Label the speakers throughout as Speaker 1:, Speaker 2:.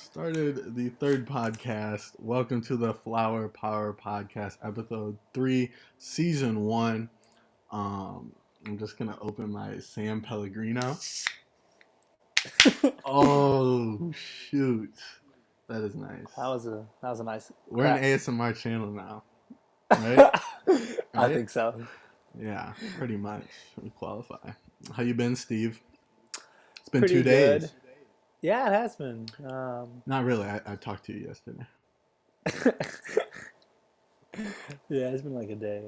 Speaker 1: started the third podcast. Welcome to the Flower Power Podcast, episode 3, season 1. I'm just gonna open my San Pellegrino. Oh shoot, that is nice.
Speaker 2: That was a nice.
Speaker 1: We're an ASMR channel now, right?
Speaker 2: I think so.
Speaker 1: Yeah, pretty much. We qualify. How you been, Steve? It's been
Speaker 2: Pretty
Speaker 1: 2 days.
Speaker 2: good. Yeah, it has been.
Speaker 1: Not really. I talked to you yesterday.
Speaker 2: Yeah, it's been like a day.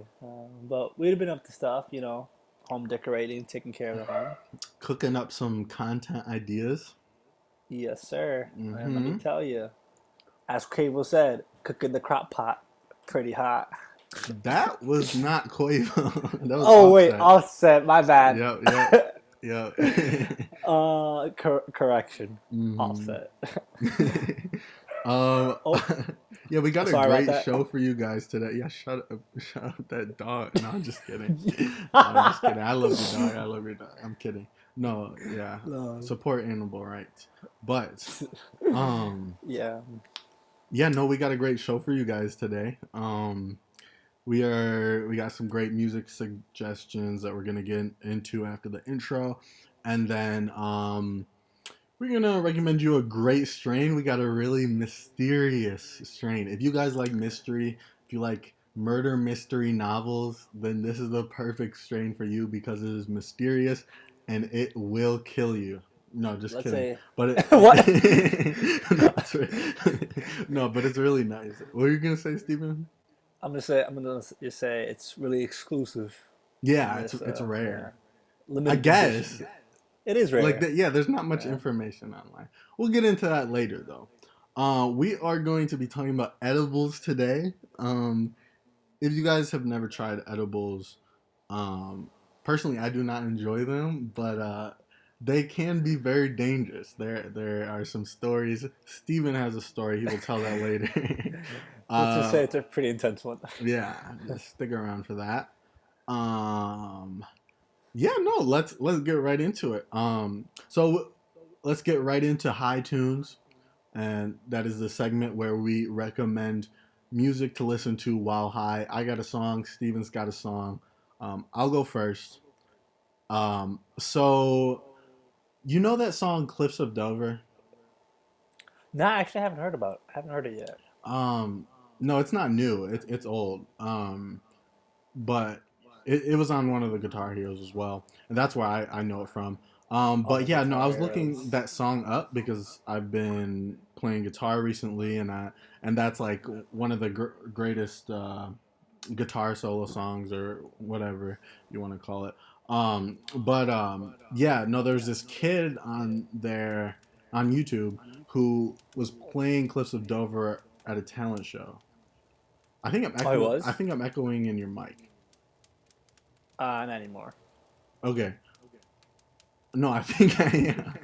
Speaker 2: But we'd have been up to stuff, home decorating, taking care of the home.
Speaker 1: Cooking up some content ideas.
Speaker 2: Yes, sir. And let
Speaker 1: Mm-hmm.
Speaker 2: me tell you, as Quavo said, cooking the crock pot pretty hot.
Speaker 1: That was not Quavo. That was
Speaker 2: Oh, wait,
Speaker 1: Offset.
Speaker 2: Offset, my bad.
Speaker 1: Yep.
Speaker 2: Correction.
Speaker 1: Mhm.
Speaker 2: Offset.
Speaker 1: Yeah, we got a
Speaker 2: Sorry about
Speaker 1: great
Speaker 2: that.
Speaker 1: show for you guys today. Yeah, shut up that dog. No, I'm just kidding. I'm just kidding. I love your dog. I'm kidding. No, yeah.
Speaker 2: No.
Speaker 1: Support animal rights. But
Speaker 2: Yeah.
Speaker 1: yeah, no, we got a great show for you guys today. We got some great music suggestions that we're gonna get into after the intro, and then we're gonna recommend you a great strain. We got a really mysterious strain. If you guys like mystery, if you like murder mystery novels, then this is the perfect strain for you because it is mysterious and it will kill you. No, just
Speaker 2: Let's
Speaker 1: kidding.
Speaker 2: say
Speaker 1: But it,
Speaker 2: what?
Speaker 1: no, but it's really nice. What are you gonna say, Stephen?
Speaker 2: I'm gonna just say it's really exclusive.
Speaker 1: Yeah,
Speaker 2: in this,
Speaker 1: it's rare.
Speaker 2: yeah.
Speaker 1: I
Speaker 2: Limited
Speaker 1: guess.
Speaker 2: edition. It is rare.
Speaker 1: Yeah, there's not much
Speaker 2: Yeah.
Speaker 1: information online. We'll get into that later, though. We are going to be talking about edibles today. If you guys have never tried edibles, personally, I do not enjoy them, but they can be very dangerous. There are some stories. Steven has a story. He will tell that later.
Speaker 2: Let's just say it's a pretty intense one.
Speaker 1: Yeah, just stick around for that. Yeah, no, let's get right into it. So let's get right into High Tunes, and that is the segment where we recommend music to listen to while high. I got a song. Steven's got a song. I'll go first. So you know that song "Cliffs of Dover"?
Speaker 2: No, actually, I haven't heard it yet.
Speaker 1: No, it's not new. It's old. But it was on one of the Guitar Heroes as well, and that's where I know it from. But yeah, no, I was looking that song up because I've been playing guitar recently, and that's like one of the greatest guitar solo songs or whatever you want to call it. Yeah, no, there's this kid on there on YouTube who was playing Cliffs of Dover at a talent show. I think I'm echoing in your mic.
Speaker 2: Not anymore.
Speaker 1: Okay. No, I think I am.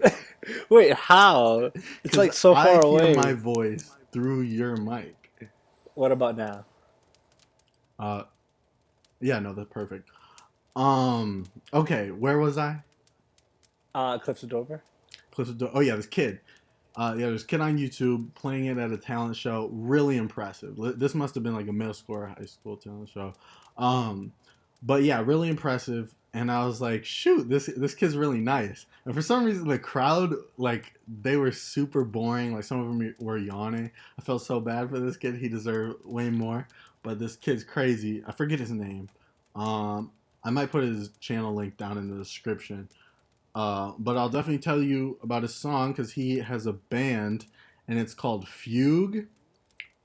Speaker 2: Wait, how? It's like so far away.
Speaker 1: I hear my voice through your mic.
Speaker 2: What about now?
Speaker 1: Yeah, no, that's perfect. Okay, where was I?
Speaker 2: Cliffs of Dover.
Speaker 1: Oh yeah, this kid. There's a kid on YouTube playing it at a talent show. Really impressive. This must have been like a middle school or high school talent show. But yeah, really impressive. And I was like, shoot, this kid's really nice. And for some reason, the crowd, like, they were super boring. Like, some of them were yawning. I felt so bad for this kid. He deserved way more. But this kid's crazy. I forget his name. I might put his channel link down in the description. But I'll definitely tell you about his song because he has a band, and it's called Fugue.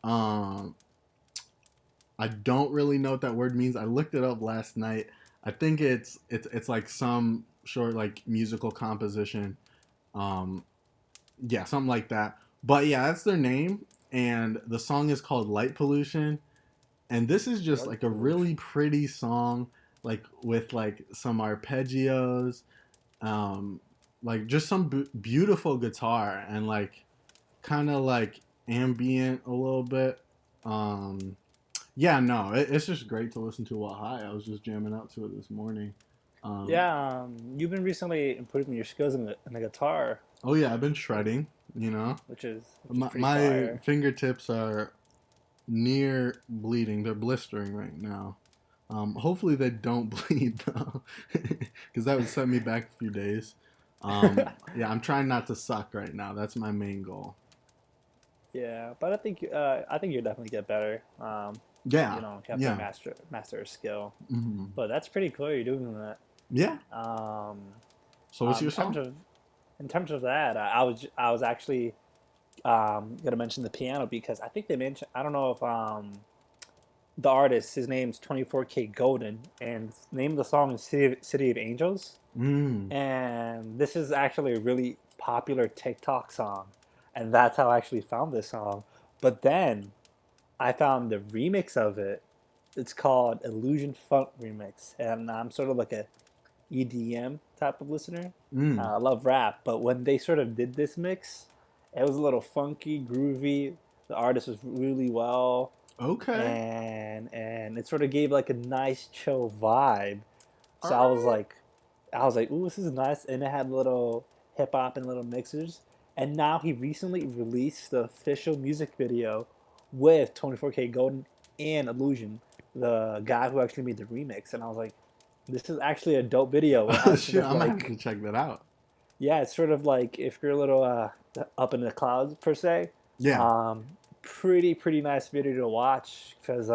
Speaker 1: I don't really know what that word means. I looked it up last night. I think it's like some short like musical composition. Yeah, something like that. But yeah, that's their name, and the song is called Light Pollution. And this is just like a really pretty song, like with like some arpeggios, like just some beautiful guitar and like kind of like ambient a little bit. Yeah, no, it's just great to listen to while high. I was just jamming out to it this morning.
Speaker 2: Yeah, you've been recently improving your skills in the guitar.
Speaker 1: Oh yeah, I've been shredding. You know,
Speaker 2: which is pretty
Speaker 1: my
Speaker 2: fire.
Speaker 1: fingertips are near bleeding. They're blistering right now. Hopefully they don't bleed though, because that would set me back a few days. Yeah, I'm trying not to suck right now. That's my main goal.
Speaker 2: Yeah, but I think you'll definitely get better.
Speaker 1: Yeah,
Speaker 2: You know, you have to
Speaker 1: yeah,
Speaker 2: master a skill.
Speaker 1: hmm
Speaker 2: But that's pretty cool. You're doing that.
Speaker 1: yeah.
Speaker 2: Um,
Speaker 1: So what's
Speaker 2: in
Speaker 1: your song?
Speaker 2: terms of that, I was actually gonna mention the piano because I think they mentioned. I don't know if the artist, his name's 24K Golden, and the name of the song is City of Angels.
Speaker 1: Mm.
Speaker 2: And this is actually a really popular TikTok song, and that's how I actually found this song. But then I found the remix of it. It's called Illusion Funk Remix, and I'm sort of like a EDM type of listener.
Speaker 1: Mm.
Speaker 2: I love rap, but when they sort of did this mix, it was a little funky, groovy. The artist was really well,
Speaker 1: Okay.
Speaker 2: and it sort of gave like a nice chill vibe.
Speaker 1: All
Speaker 2: So
Speaker 1: right.
Speaker 2: I was like, ooh, this is nice, and it had little hip hop and little mixers. And now he recently released the official music video with 24K Golden and Illusion, the guy who actually made the remix. And I was like, this is actually a dope video. It
Speaker 1: Oh
Speaker 2: has sort
Speaker 1: shit,
Speaker 2: of
Speaker 1: I'm gonna have to
Speaker 2: like,
Speaker 1: check that out.
Speaker 2: yeah, it's sort of like if you're a little up in the clouds per se.
Speaker 1: Yeah.
Speaker 2: Um, pretty nice video to watch because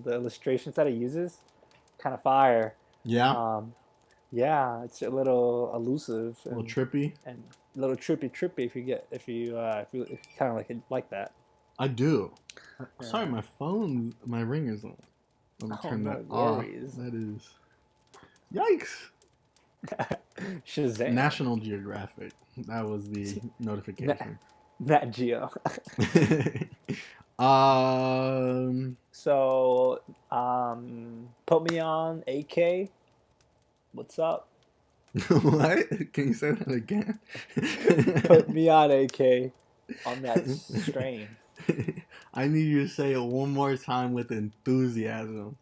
Speaker 2: the illustrations that it uses kind of fire.
Speaker 1: Yeah.
Speaker 2: Um, yeah, it's a little elusive
Speaker 1: A little trippy.
Speaker 2: and a little trippy if you get if you kind of like that.
Speaker 1: I do. Sorry,
Speaker 2: Yeah.
Speaker 1: my ring is on. Let me
Speaker 2: Oh,
Speaker 1: turn that
Speaker 2: no
Speaker 1: off.
Speaker 2: worries.
Speaker 1: That is. Yikes.
Speaker 2: Shazam.
Speaker 1: National Geographic. That was the
Speaker 2: Nat,
Speaker 1: notification.
Speaker 2: Nat Geo.
Speaker 1: um.
Speaker 2: So, put me on AK. What's up?
Speaker 1: What? Can you say that again?
Speaker 2: Put me on AK on that strain.
Speaker 1: I need you to say it one more time with enthusiasm.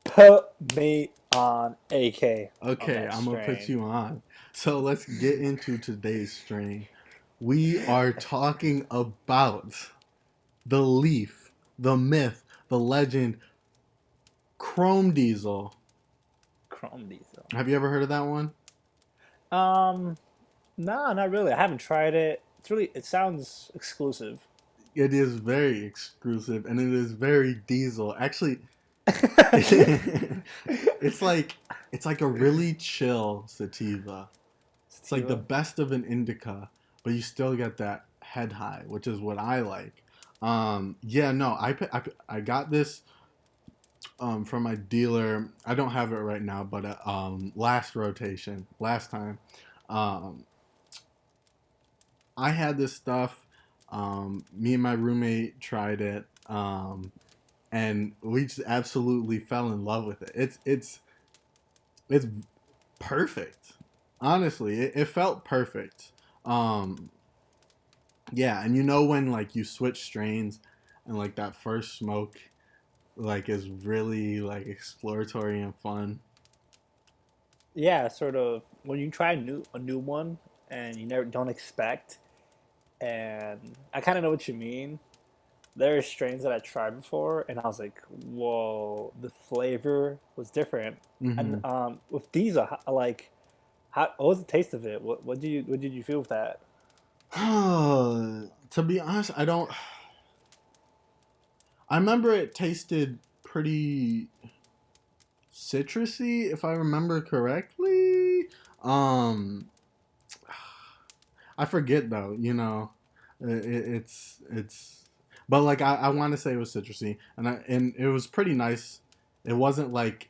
Speaker 2: Put me on AK on
Speaker 1: Okay,
Speaker 2: that
Speaker 1: I'm gonna put
Speaker 2: strain.
Speaker 1: you on. So let's get into today's strain. We are talking about the leaf, the myth, the legend, Chrome Diesel.
Speaker 2: Chrome diesel.
Speaker 1: Have you ever heard of that one?
Speaker 2: Um, no, not really. I haven't tried it. It sounds exclusive.
Speaker 1: It is very exclusive and it is very diesel. Actually, it's like it's like a really chill sativa. It's like the
Speaker 2: Sativa.
Speaker 1: best of an indica, but you still get that head high, which is what I like. Yeah, no, I got this from my dealer. I don't have it right now, but last rotation, last time, um, I had this stuff. Me and my roommate tried it, and we just absolutely fell in love with it. It's perfect. Honestly, it felt perfect. Um, yeah, and you know when like you switch strains and like that first smoke like is really like exploratory and fun.
Speaker 2: Yeah, sort of. When you try a new one and you never don't expect, and I kind of know what you mean. There are strains that I tried before, and I was like, "Whoa, the flavor was different."
Speaker 1: Mm-hmm.
Speaker 2: And with these, like, what was the taste of it? What did you feel with that?
Speaker 1: To be honest, I don't. I remember it tasted pretty citrusy, if I remember correctly. Um, I forget though. You know, it's. But like I want to say it was citrusy, and it was pretty nice. It wasn't like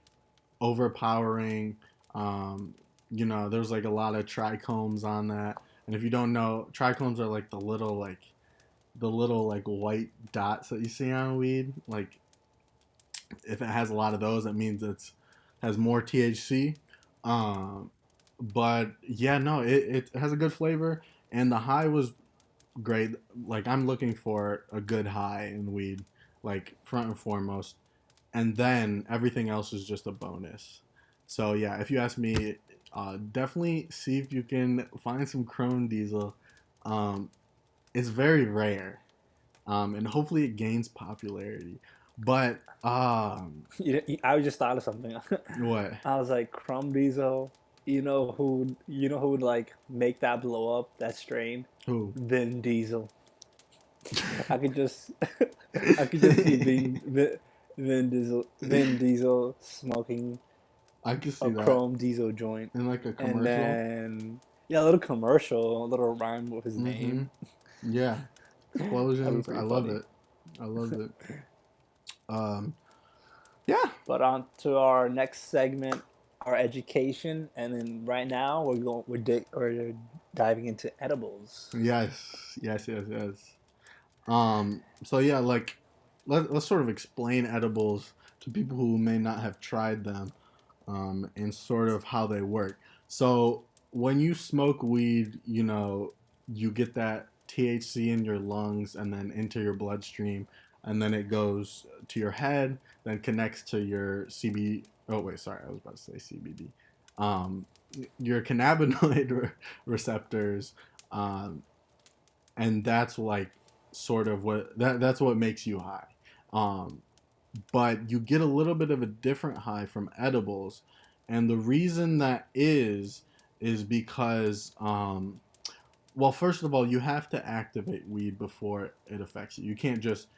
Speaker 1: overpowering. Um, you know, there's like a lot of trichomes on that, and if you don't know, trichomes are like the little like white dots that you see on weed. Like if it has a lot of those, that means it's has more THC. Um, but yeah, no, it has a good flavor, and the high was great. Like I'm looking for a good high in weed, like front and foremost, and then everything else is just a bonus. So yeah, if you ask me, definitely see if you can find some Chrome Diesel. Um, it's very rare, and hopefully it gains popularity. But
Speaker 2: I just thought of something.
Speaker 1: what?
Speaker 2: I was like, Chrome Diesel. You know who would like make that blow up? That strain,
Speaker 1: Who?
Speaker 2: Vin Diesel. I could just, I could just see Vin Diesel smoking
Speaker 1: I could
Speaker 2: a
Speaker 1: see that
Speaker 2: Chrome Diesel joint,
Speaker 1: in like a
Speaker 2: and
Speaker 1: commercial.
Speaker 2: then yeah, a little commercial, a little rhyme with his
Speaker 1: Mm-hmm.
Speaker 2: name.
Speaker 1: Yeah.
Speaker 2: That'd be
Speaker 1: Explosions. I
Speaker 2: pretty
Speaker 1: love
Speaker 2: funny.
Speaker 1: it. I love it. Um, yeah.
Speaker 2: But on to our next segment, our education, and then right now we're diving into edibles.
Speaker 1: Yes. Yes. Yes. Yes. So yeah, like let's sort of explain edibles to people who may not have tried them, and sort of how they work. So when you smoke weed, you get that THC in your lungs and then into your bloodstream, and then it goes to your head, then connects to your CB. Oh wait, sorry, I was about to say CBD. Um, your cannabinoid receptors, um, and that's like sort of that's what makes you high. Um, but you get a little bit of a different high from edibles, and the reason that is because well, first of all, you have to activate weed before it affects you. You can't just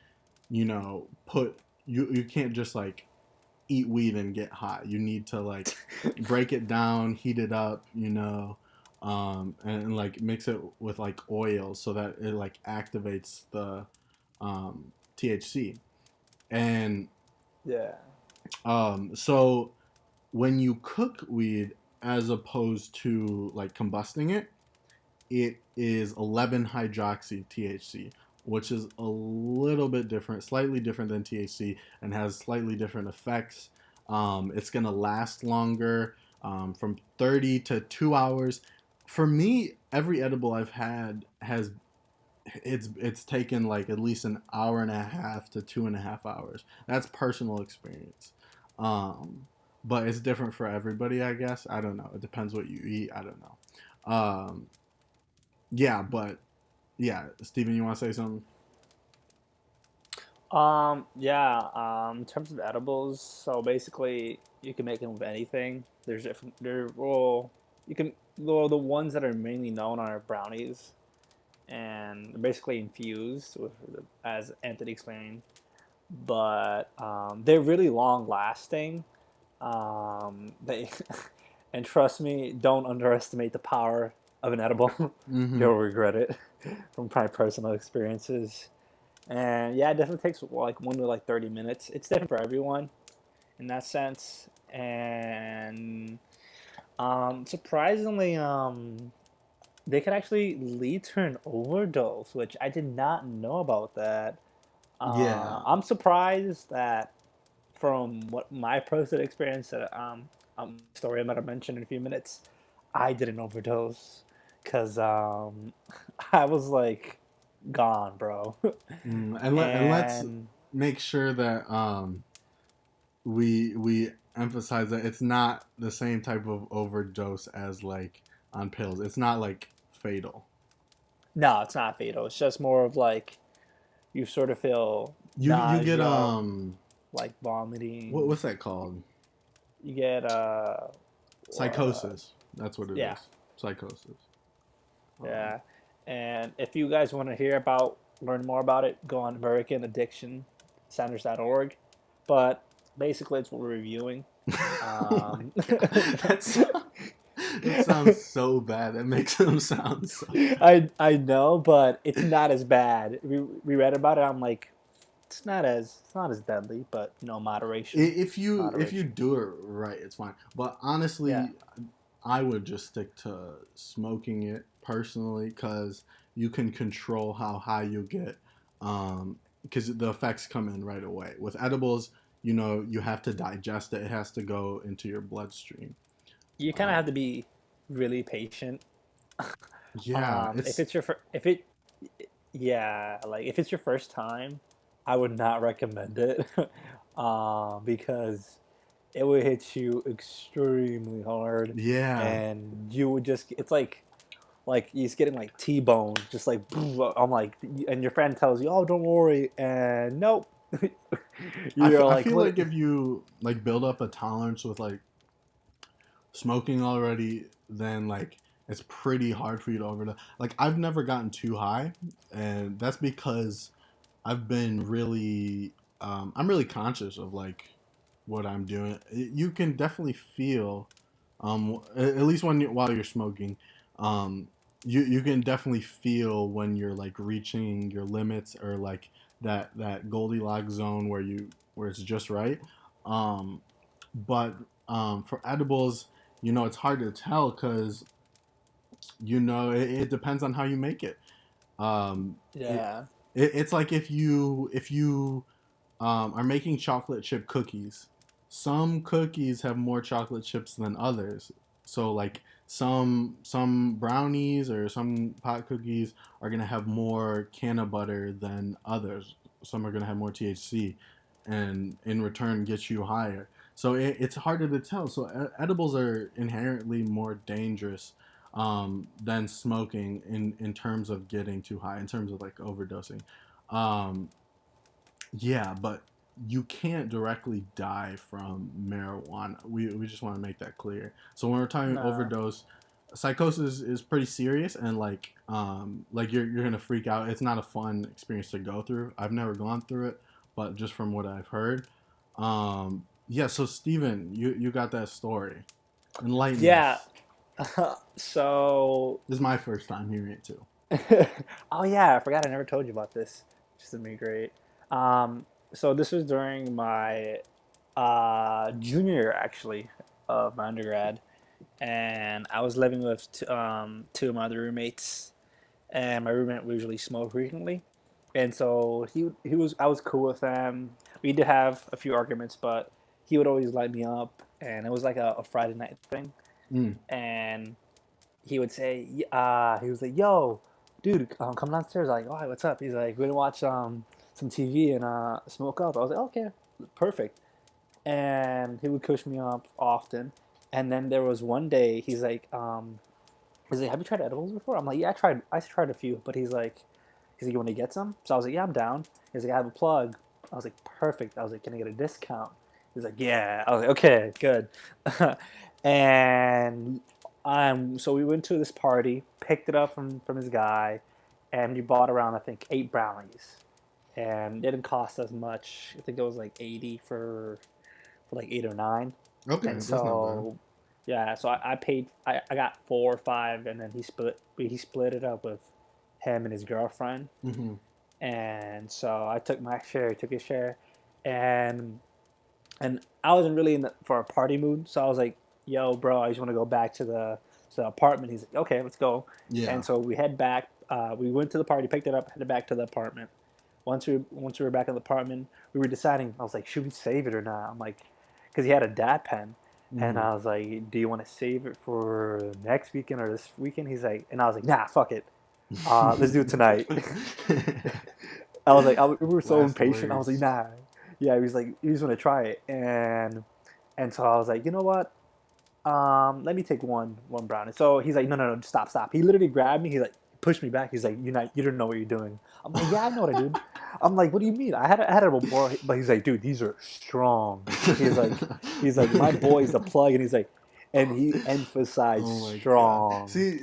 Speaker 1: put you can't just like eat weed and get high. You need to like break it down, heat it up, and like mix it with like oil so that it like activates the THC. And
Speaker 2: Yeah,
Speaker 1: so when you cook weed as opposed to like combusting it, it is 11 hydroxy THC, which is a little bit different, slightly different than THC, and has slightly different effects. It's going to last longer, from 30 to 2 hours. For me, every edible I've had has it's taken like at least an hour and a half to 2.5 hours. That's personal experience. Um, but it's different for everybody, I guess. I don't know. It depends what you eat. I don't know. Yeah, but yeah, Steven, you want to say something?
Speaker 2: yeah. In terms of edibles, so basically you can make them with anything. There's different. You can the ones that are mainly known are brownies, and they're basically infused with, as Anthony explained. But they're really long lasting. They and trust me, don't underestimate the power of an edible.
Speaker 1: Mm-hmm.
Speaker 2: You'll regret it from my personal experiences. And yeah, it definitely takes like 1 to like 30 minutes. It's different for everyone in that sense. And surprisingly, they could actually lead to an overdose, which I did not know about that.
Speaker 1: Yeah.
Speaker 2: I'm surprised that from what my personal experience, that story I'm gonna mention in a few minutes, I did an overdose because I was like gone, bro.
Speaker 1: And let's
Speaker 2: And
Speaker 1: make sure that we emphasize that it's not the same type of overdose as like on pills. It's not like fatal.
Speaker 2: no, it's not fatal. It's just more of like you sort of feel
Speaker 1: You get
Speaker 2: nausea, like vomiting.
Speaker 1: what's that called?
Speaker 2: You get uh
Speaker 1: Psychosis. That's what it
Speaker 2: yeah,
Speaker 1: is. Psychosis. Um,
Speaker 2: yeah. And if you guys want to learn more about it, go on AmericanAddictionCenters.org. But basically, it's what we're reviewing.
Speaker 1: oh my
Speaker 2: Um,
Speaker 1: god, that sounds so bad. That makes them sound so bad.
Speaker 2: I know, but it's not as bad. We read about it. I'm like, it's not as deadly, but moderation,
Speaker 1: If you
Speaker 2: moderation.
Speaker 1: do it right, it's fine. But
Speaker 2: Yeah,
Speaker 1: honestly, I would just stick to smoking it personally because you can control how high you get. Because the effects come in right away. With edibles, you have to digest it. It has to go into your bloodstream.
Speaker 2: you kind of have
Speaker 1: Um,
Speaker 2: to be really patient.
Speaker 1: yeah,
Speaker 2: If
Speaker 1: it's
Speaker 2: it's your if it yeah, like if it's your first time, I would not recommend it, because it would hit you extremely hard,
Speaker 1: yeah,
Speaker 2: and you would just it's like he's getting like T-boned, just like I'm like, and your friend tells you, "Oh, don't worry," and nope, you're
Speaker 1: I
Speaker 2: like,
Speaker 1: feel
Speaker 2: "What?"
Speaker 1: like if you like build up a tolerance with like smoking already, then like it's pretty hard for you to overdose. Like I've never gotten too high, and that's because I've been really, I'm really conscious of like what I'm doing. You can definitely feel, at least while you're smoking, um, you can definitely feel when you're like reaching your limits or like that Goldilocks zone where it's just right. Um, but for edibles, it's hard to tell because it depends on how you make it. Um, it,
Speaker 2: Yeah,
Speaker 1: it's like if you are making chocolate chip cookies. Some cookies have more chocolate chips than others. So like some brownies or some pot cookies are gonna have more canna butter than others. Some are gonna have more THC, and in return get you higher. So it's harder to tell. So edibles are inherently more dangerous than smoking in terms of getting too high, in terms of like overdosing. Um, yeah, but you can't directly die from marijuana. We just want to make that clear. So when we're talking
Speaker 2: nah,
Speaker 1: overdose, psychosis is pretty serious and like you're gonna freak out. It's not a fun experience to go through. I've never gone through it, but just from what I've heard, yeah. So Steven, you got that story. Enlighten
Speaker 2: yeah.
Speaker 1: us.
Speaker 2: So,
Speaker 1: This is my first time hearing it too.
Speaker 2: oh yeah, I forgot I never told you about this. Just to be great. Um, so this was during my junior year actually of my undergrad, and I was living with two of my other roommates, and my roommate would usually smoke frequently, and so he was I was cool with him. We did have a few arguments, but he would always light me up, and it was like a Friday night thing,
Speaker 1: Mm.
Speaker 2: and he would say, he was like, "Yo, dude, come downstairs." I'm like, "Oh, what's up?" He's like, "We're gonna watch some TV and smoke up." I was like, "Okay, perfect." And he would push me up often. And then there was one day he's like, "Have you tried edibles before?" I'm like, "Yeah, I tried a few." But he's like, "You want to get some?" So I was like, "Yeah, I'm down." He's like, "I have a plug." I was like, "Perfect." I was like, "Can I get a discount?" He's like, "Yeah." I was like, "Okay, good." And so we went to this party, picked it up from his guy, and we bought around I think 8 brownies, and it didn't cost us much. I think it was like 80 for like 8 or 9,
Speaker 1: Okay,
Speaker 2: and
Speaker 1: that's not bad.
Speaker 2: so yeah, so I paid. I got 4 or 5, and then he split it up with him and his girlfriend,
Speaker 1: Mm-hmm.
Speaker 2: and so I took my share, he took his share, and I wasn't really for a party mood, so I was like, "Yo, bro, I just want to go back to the apartment." He's like, "Okay, let's go,"
Speaker 1: Yeah.
Speaker 2: and so we head back. We went to the party, picked it up, headed back to the apartment. Once we were back in the apartment, we were deciding. I was like, "Should we save it or not?" I'm like, because he had a dad pen, and
Speaker 1: Mm-hmm.
Speaker 2: I was like, "Do you want to save it for next weekend or this weekend?" He's like, and I was like, "Nah, fuck it. Let's do it tonight." I was like, we were so
Speaker 1: Last
Speaker 2: impatient. I was like,
Speaker 1: words.
Speaker 2: "Nah." Yeah, he was like, he just want to try it, and so I was like, "You know what? Let me take one brownie." So he's like, "No, no, no, stop, stop." He literally grabbed me. He like pushed me back. He's like, you don't know what you're doing." I'm like, "Yeah, I know what I do." I'm like, "What do you mean? I had it before." But he's like, "Dude, these are strong." He's like, "My boy's the plug," and he's like, and he emphasized
Speaker 1: Oh my god!
Speaker 2: strong.
Speaker 1: See,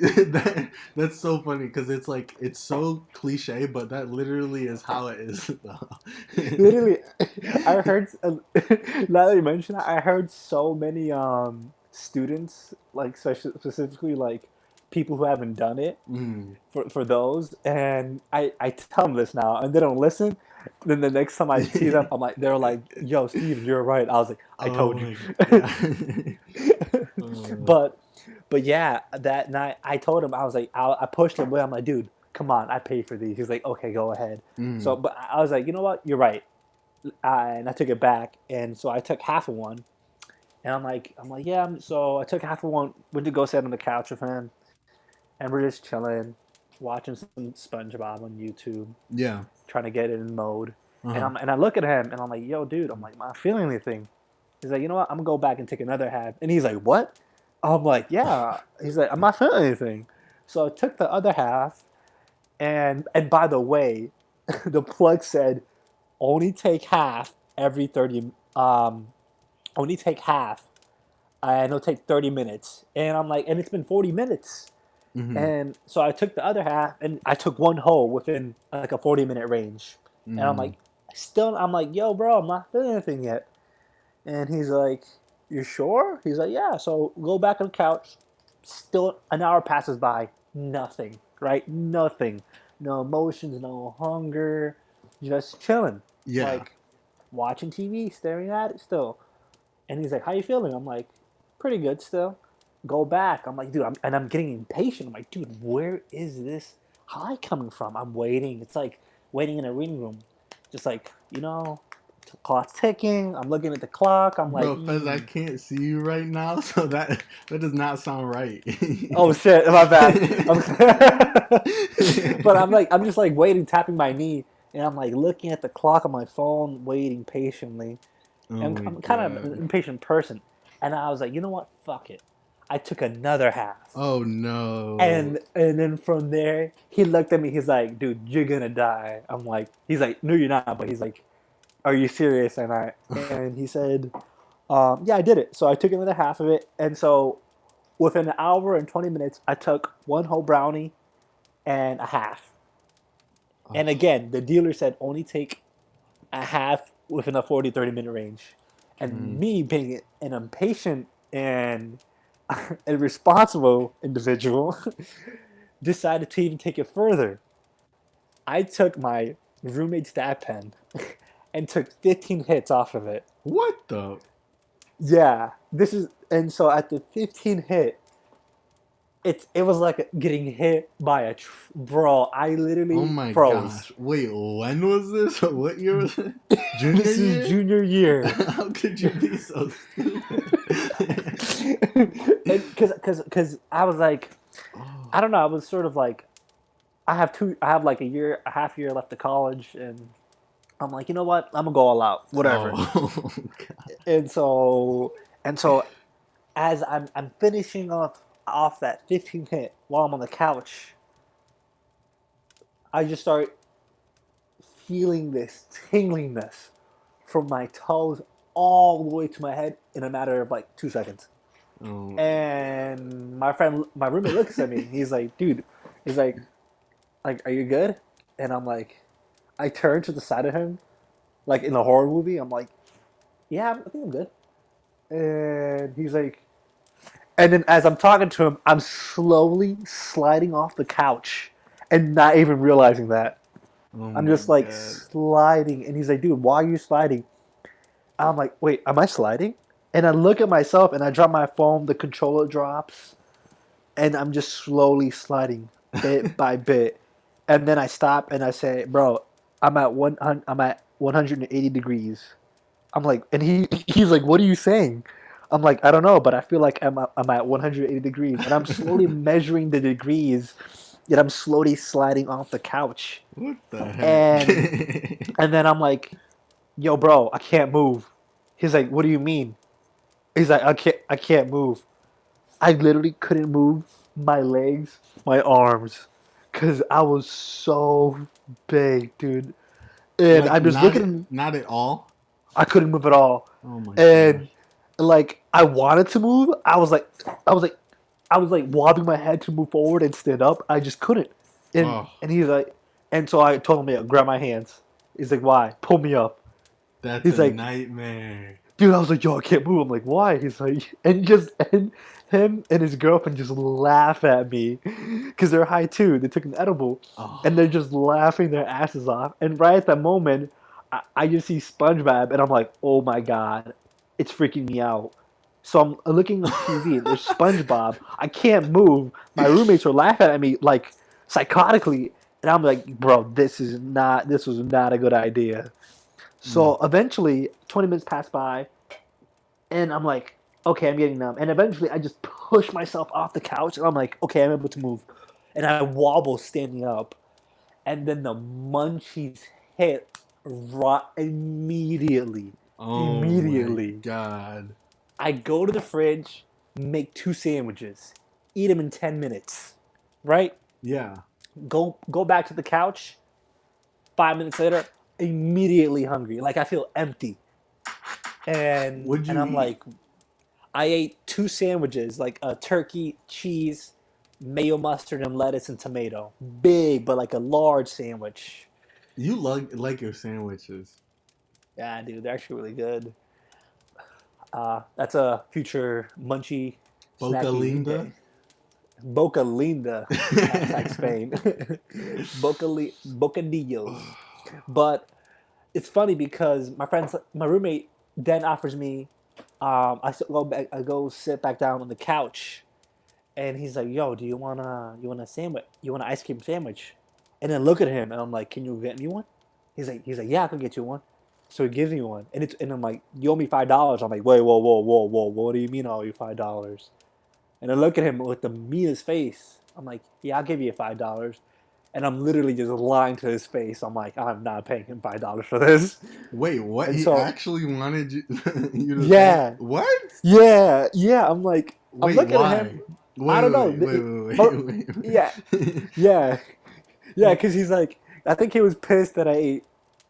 Speaker 1: that's so funny because it's like it's so cliche, but that literally is how it is. Though.
Speaker 2: Literally, I heard now that you mention it, I heard so many students, like specifically like people who haven't done it,
Speaker 1: Mm.
Speaker 2: for those, and I tell them this now, and they don't listen. Then the next time I see them, they're like, "Yo, Steve, you're right." I was like, "I
Speaker 1: Oh
Speaker 2: told you."
Speaker 1: my god! uh,
Speaker 2: but but yeah, that night I told him, I was like, I pushed him away. I'm like, "Dude, come on, I paid for these." He's like, "Okay, go ahead." So,
Speaker 1: mm.
Speaker 2: but I was like, "You know what? You're right." And I took it back, and so I took half of one, and I'm like, "Yeah." So I took half of one, went to go sit on the couch with him, and we're just chilling, watching some SpongeBob on YouTube,
Speaker 1: Yeah.
Speaker 2: trying to get it in mode.
Speaker 1: Uh
Speaker 2: And
Speaker 1: huh.
Speaker 2: I look at him, and I'm like, "Yo, dude," I'm like, "I'm not feeling anything." He's like, "You know what? I'm gonna go back and take another half." And he's like, "What?" I'm like, "Yeah." He's like, "I'm not feeling anything." So I took the other half, and by the way, the plug said only take half every 30. Only take half, and it'll take 30 minutes. And I'm like, and it's been 40 minutes.
Speaker 1: Mm-hmm.
Speaker 2: And so I took the other half, and I took one hole within like a 40-minute range. And I'm
Speaker 1: Mm.
Speaker 2: like, I'm like, yo, bro, I'm not feeling anything yet. And he's like, you sure? He's like, yeah. So go back on the couch. Still, an hour passes by. Nothing, right? Nothing. No emotions, no hunger. Just chilling.
Speaker 1: Yeah.
Speaker 2: Like, watching TV, staring at it still. And he's like, how you feeling? I'm like, pretty good still. Go back. I'm like, dude, I'm getting impatient. I'm like, dude, where is this high coming from? I'm waiting. It's like waiting in a reading room. Just like, the clock's ticking. I'm looking at the clock. I'm like,
Speaker 1: Bro, Fez, I can't see you right now, so that does not sound right.
Speaker 2: oh shit, my bad. But I'm just like waiting, tapping my knee, and I'm like looking at the clock on my phone, waiting patiently.
Speaker 1: Oh
Speaker 2: And
Speaker 1: my
Speaker 2: I'm kind of an
Speaker 1: god.
Speaker 2: impatient person, and I was like, you know what? Fuck it. I took another half,
Speaker 1: Oh no.
Speaker 2: and then from there, he looked at me. He's like, dude, you're gonna die. He's like, no, you're not. But he's like, are you serious? And he said, yeah, I did it. So I took another half of it, and so within an hour and 20 minutes, I took one whole brownie and a half. And
Speaker 1: Oh,
Speaker 2: again, the dealer said only take a half within a 40, 30-minute range. And
Speaker 1: mm.
Speaker 2: me being an impatient and a responsible individual decided to even take it further. I took my roommate's stat pen and took 15 hits off of it.
Speaker 1: What the?
Speaker 2: Yeah, and so at the 15 hit, it was like getting hit by bro. I
Speaker 1: Oh
Speaker 2: literally
Speaker 1: my
Speaker 2: froze.
Speaker 1: gosh. Wait, when was this? What year was it? Junior
Speaker 2: This is
Speaker 1: year?
Speaker 2: junior year.
Speaker 1: How could you be so stupid?
Speaker 2: Because I was like,
Speaker 1: Oh,
Speaker 2: I don't know. I was sort of like, I have like a half year left of college, and I'm like, you know what? I'm gonna go all out, whatever.
Speaker 1: oh,
Speaker 2: And so, and so, as I'm finishing off that 15 hit while I'm on the couch, I just start feeling this tingliness from my toes all the way to my head in a matter of like 2 seconds.
Speaker 1: oh.
Speaker 2: And my roommate looks at me. He's like, dude, he's like, are you good? And I'm like, I turn to the side of him, like in a horror movie. I'm like, yeah, I think I'm good. And he's like, and then as I'm talking to him, I'm slowly sliding off the couch and not even realizing that.
Speaker 1: Oh
Speaker 2: I'm
Speaker 1: my
Speaker 2: just like
Speaker 1: god.
Speaker 2: sliding. And he's like, dude, why are you sliding? I'm like, wait, am I sliding? And I look at myself and I drop my phone, the controller drops, and I'm just slowly sliding bit by bit. And then I stop and I say, bro, I'm at 180 degrees. I'm like, and he's like, what are you saying? I'm like, I don't know, but I feel like I'm at 180 degrees, and I'm slowly measuring the degrees, yet I'm slowly sliding off the couch,
Speaker 1: What the
Speaker 2: and
Speaker 1: heck?
Speaker 2: and then I'm like, yo, bro, I can't move. He's like, what do you mean? He's like, I can't move. I literally couldn't move my legs, my arms, because I was so big, dude. And
Speaker 1: Like
Speaker 2: I'm just looking.
Speaker 1: not at all.
Speaker 2: I couldn't move at all,
Speaker 1: Oh my
Speaker 2: and
Speaker 1: gosh.
Speaker 2: like I wanted to move. I was like, I was like wobbling my head to move forward and stand up. I just couldn't.
Speaker 1: Oh,
Speaker 2: And he's like, and so I told him, yeah, grab my hands. He's like, why? Pull me up.
Speaker 1: that's
Speaker 2: He's
Speaker 1: a
Speaker 2: like,
Speaker 1: nightmare.
Speaker 2: dude, I was like, yo, I can't move. I'm like, why? He's like, and him and his girlfriend just laugh at me because they're high too. They took an edible, and
Speaker 1: Oh,
Speaker 2: they're just laughing their asses off. And right at that moment, I just see SpongeBob, and I'm like, oh my god, it's freaking me out. So I'm looking at the TV. There's SpongeBob. I can't move. My roommates are laughing at me like psychotically, and I'm like, bro, this was not a good idea.
Speaker 1: mm.
Speaker 2: So eventually, 20 minutes pass by, and I'm like, okay, I'm getting numb. And eventually, I just push myself off the couch, and I'm like, okay, I'm able to move. And I wobble standing up, and then the munchies hit right immediately.
Speaker 1: Oh my
Speaker 2: Immediately.
Speaker 1: god.
Speaker 2: I go to the fridge, make 2 sandwiches, eat them in 10 minutes. right?
Speaker 1: Yeah.
Speaker 2: Go back to the couch. 5 minutes later, immediately hungry. Like I feel empty,
Speaker 1: What'd
Speaker 2: and
Speaker 1: you
Speaker 2: I'm
Speaker 1: eat?
Speaker 2: like, I ate two sandwiches, like a turkey, cheese, mayo, mustard, and lettuce and tomato. Big, but like a large sandwich.
Speaker 1: You like your sandwiches.
Speaker 2: Yeah, dude, they're actually really good. That's a future munchy
Speaker 1: Boca
Speaker 2: snacky meat
Speaker 1: Linda.
Speaker 2: day. Boca Linda, hashtag Spain. Bocadillos. But it's funny because my roommate then offers me, I go sit back down on the couch, and he's like, "Yo, do you want a sandwich? You want an ice cream sandwich?" And then look at him, and I'm like, "Can you get me one?" He's like, "Yeah, I can get you one." So he gives me one, and I'm like, "You owe me $5." I'm like, "Wait, whoa, whoa, whoa, whoa, what do you mean I owe you $5?" And I look at him with the meanest face. I'm like, "Yeah, I'll give you $5." And I'm literally just lying to his face. I'm like, I'm not paying him $5 for this.
Speaker 1: Wait, what?
Speaker 2: And
Speaker 1: He
Speaker 2: so,
Speaker 1: actually wanted you, you to pay?
Speaker 2: yeah,
Speaker 1: What?
Speaker 2: yeah. I'm
Speaker 1: Wait,
Speaker 2: looking at
Speaker 1: why?
Speaker 2: him. I
Speaker 1: Wait,
Speaker 2: don't
Speaker 1: wait,
Speaker 2: know.
Speaker 1: wait, wait,
Speaker 2: But
Speaker 1: wait, wait,
Speaker 2: yeah,
Speaker 1: wait.
Speaker 2: yeah, yeah. Because he's like, I think he was pissed that I ate